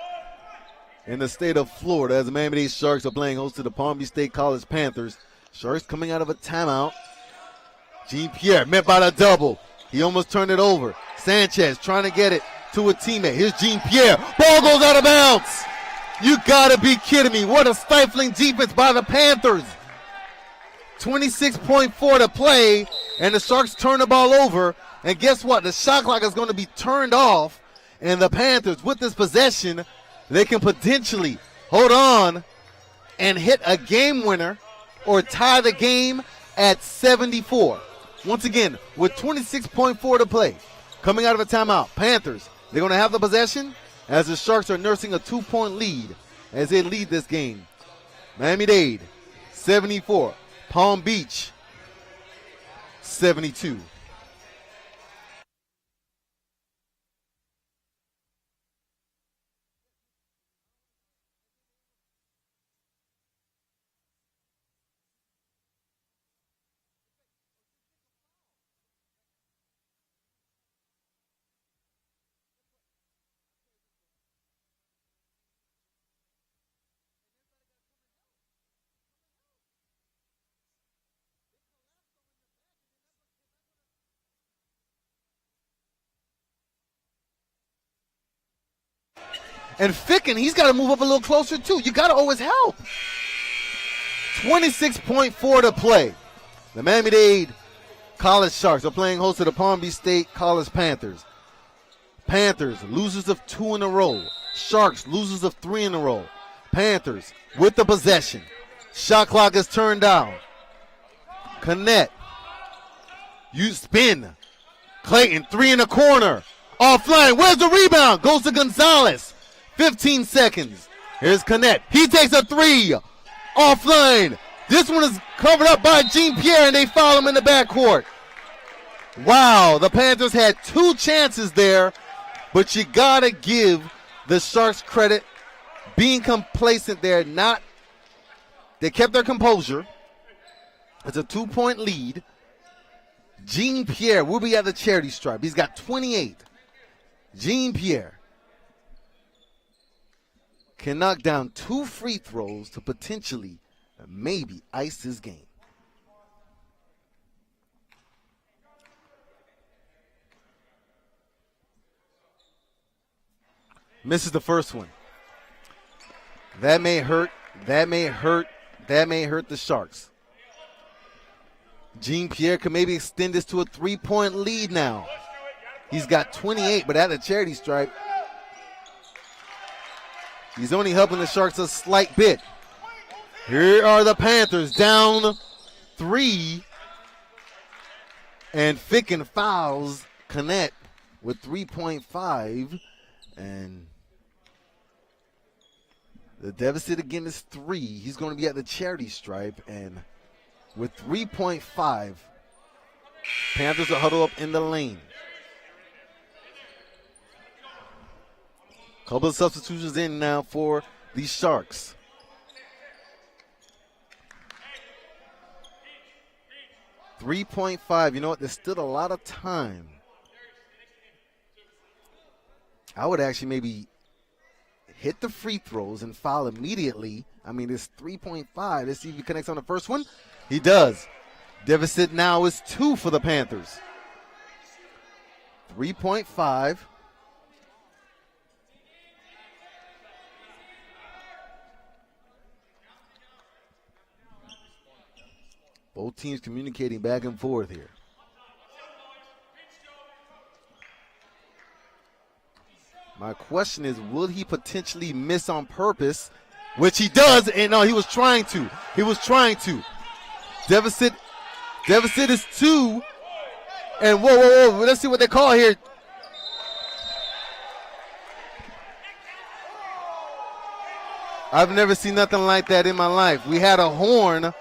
in the state of Florida, as the Miami-Dade Sharks are playing host to the Palm Beach State College Panthers. Sharks coming out of a timeout. Jean-Pierre met by the double. He almost turned it over. Sanchez trying to get it to a teammate. Here's Jean-Pierre. Ball goes out of bounds. You gotta be kidding me. What a stifling defense by the Panthers. 26.4 to play, and the Sharks turn the ball over. And guess what? The shot clock is going to be turned off, and the Panthers, with this possession, they can potentially hold on and hit a game winner or tie the game at 74. Once again, with 26.4 to play, coming out of a timeout, Panthers, they're going to have the possession as the Sharks are nursing a 2-point lead as they lead this game. Miami-Dade, 74. Palm Beach, 72. And Ficken, he's got to move up a little closer too. You got to always help. 26.4 to play. The Miami-Dade College Sharks are playing host to the Palm Beach State College Panthers. Panthers, losers of 2 in a row. Sharks, losers of 3 in a row. Panthers with the possession. Shot clock is turned down. Connect. You spin. Clayton, 3 in the corner. Offline. Where's the rebound? Goes to Gonzalez. 15 seconds. Here's Connect. He takes a 3. Offline. This one is covered up by Jean-Pierre, and they foul him in the backcourt. Wow, the Panthers had 2 chances there, but you got to give the Sharks credit being complacent there. They kept their composure. It's a 2-point lead. Jean-Pierre will be at the charity stripe. He's got 28. Jean-Pierre can knock down 2 free throws to potentially maybe ice this game. Misses the first one. That may hurt. That may hurt the Sharks. Jean-Pierre can maybe extend this to a 3-point lead now. He's got 28, but at the charity stripe, he's only helping the Sharks a slight bit. Here are the Panthers down 3. And Ficken fouls Connect with 3.5. And the deficit again is 3. He's going to be at the charity stripe. And with 3.5, Panthers will huddle up in the lane. Couple of substitutions in now for the Sharks. .5. You know what? There's still a lot of time. I would actually maybe hit the free throws and foul immediately. I mean, it's 3.5. Let's see if he connects on the first one. He does. Deficit now is 2 for the Panthers. 3.5. Both teams communicating back and forth here. My question is, will he potentially miss on purpose? Which he does, and no, he was trying to. He was trying to. Deficit is 2. And whoa. Let's see what they call here. I've never seen nothing like that in my life. We had a horn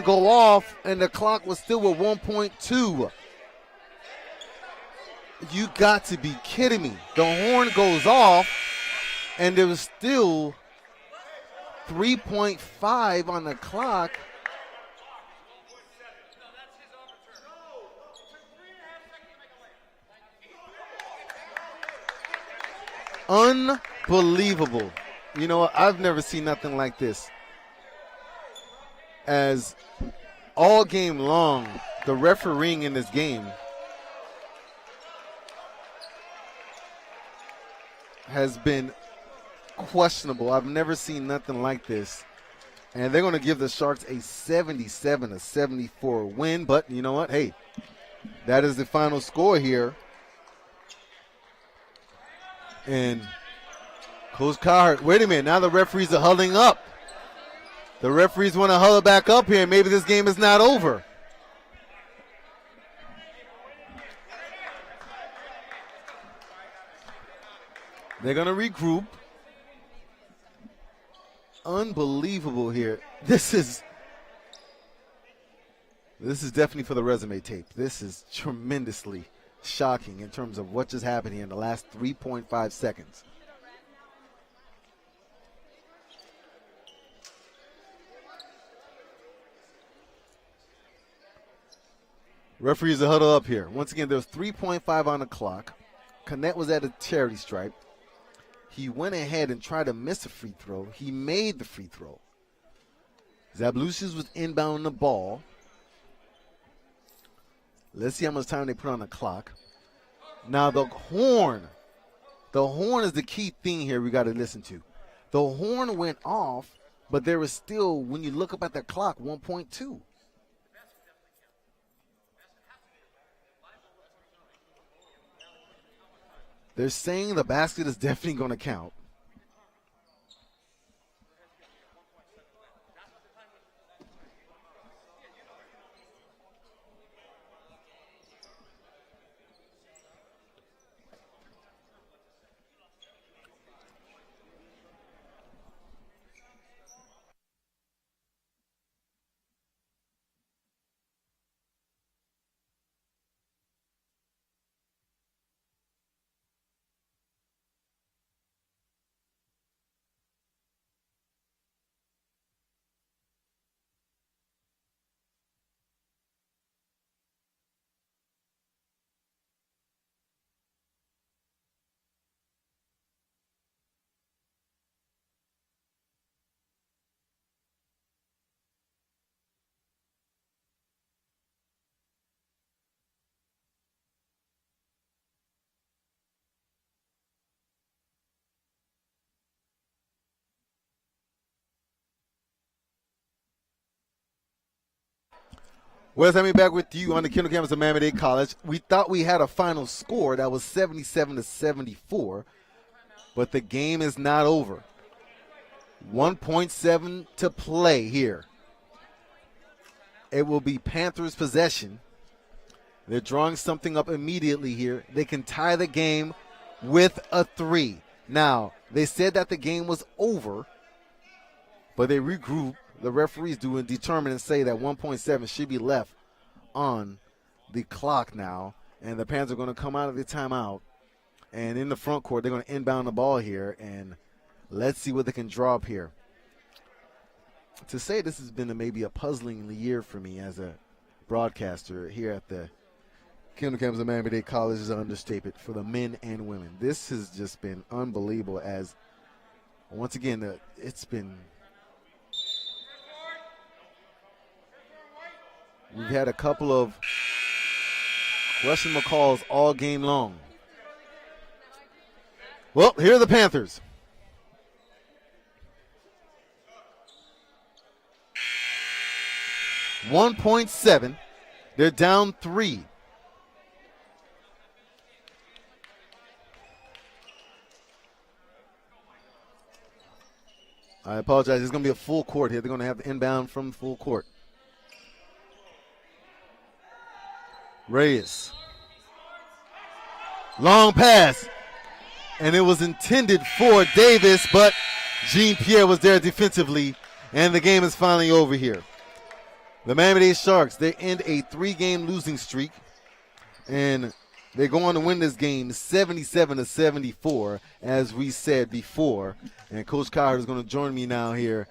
go off, and the clock was still with 1.2. You got to be kidding me. The horn goes off, and there was still 3.5 on the clock. Unbelievable. You know what? I've never seen nothing like this. As all game long, the refereeing in this game has been questionable. I've never seen nothing like this. And they're going to give the Sharks a 77-74 win. But you know what? Hey, that is the final score here. And Coach Carr, wait a minute. Now the referees are huddling up. The referees want to huddle back up here. Maybe this game is not over. They're going to regroup. Unbelievable here. This is definitely for the resume tape. This is tremendously shocking in terms of what just happened here in the last 3.5 seconds. Referees are huddled up here. Once again, there's 3.5 on the clock. Connect was at a charity stripe. He went ahead and tried to miss a free throw. He made the free throw. Zablucius was inbounding the ball. Let's see how much time they put on the clock. Now the horn is the key thing here we got to listen to. The horn went off, but there was still, when you look up at the clock, 1.2. They're saying the basket is definitely going to count. Wes, let me back with you on the Kendall campus of Miami-Dade College. We thought we had a final score that was 77-74, but the game is not over. 1.7 to play here. It will be Panthers' possession. They're drawing something up immediately here. They can tie the game with a 3. Now, they said that the game was over, but they regroup. The referees do and determine and say that 1.7 should be left on the clock now. And the Panthers are going to come out of the timeout. And in the front court, they're going to inbound the ball here. And let's see what they can draw up here. To say this has been maybe a puzzling year for me as a broadcaster here at the Kendall campus of Miami-Dade College is an understatement for the men and women. This has just been unbelievable as, once again, it's been – we've had a couple of questionable calls all game long. Well, here are the Panthers. $1.7. They're down 3. I apologize. It's going to be a full court here. They're going to have the inbound from full court. Reyes. Long pass. And it was intended for Davis, but Jean-Pierre was there defensively, and the game is finally over here. The Miami-Dade Sharks, they end a 3-game losing streak, and they go on to win this game 77-74, as we said before. And Coach Carr is going to join me now here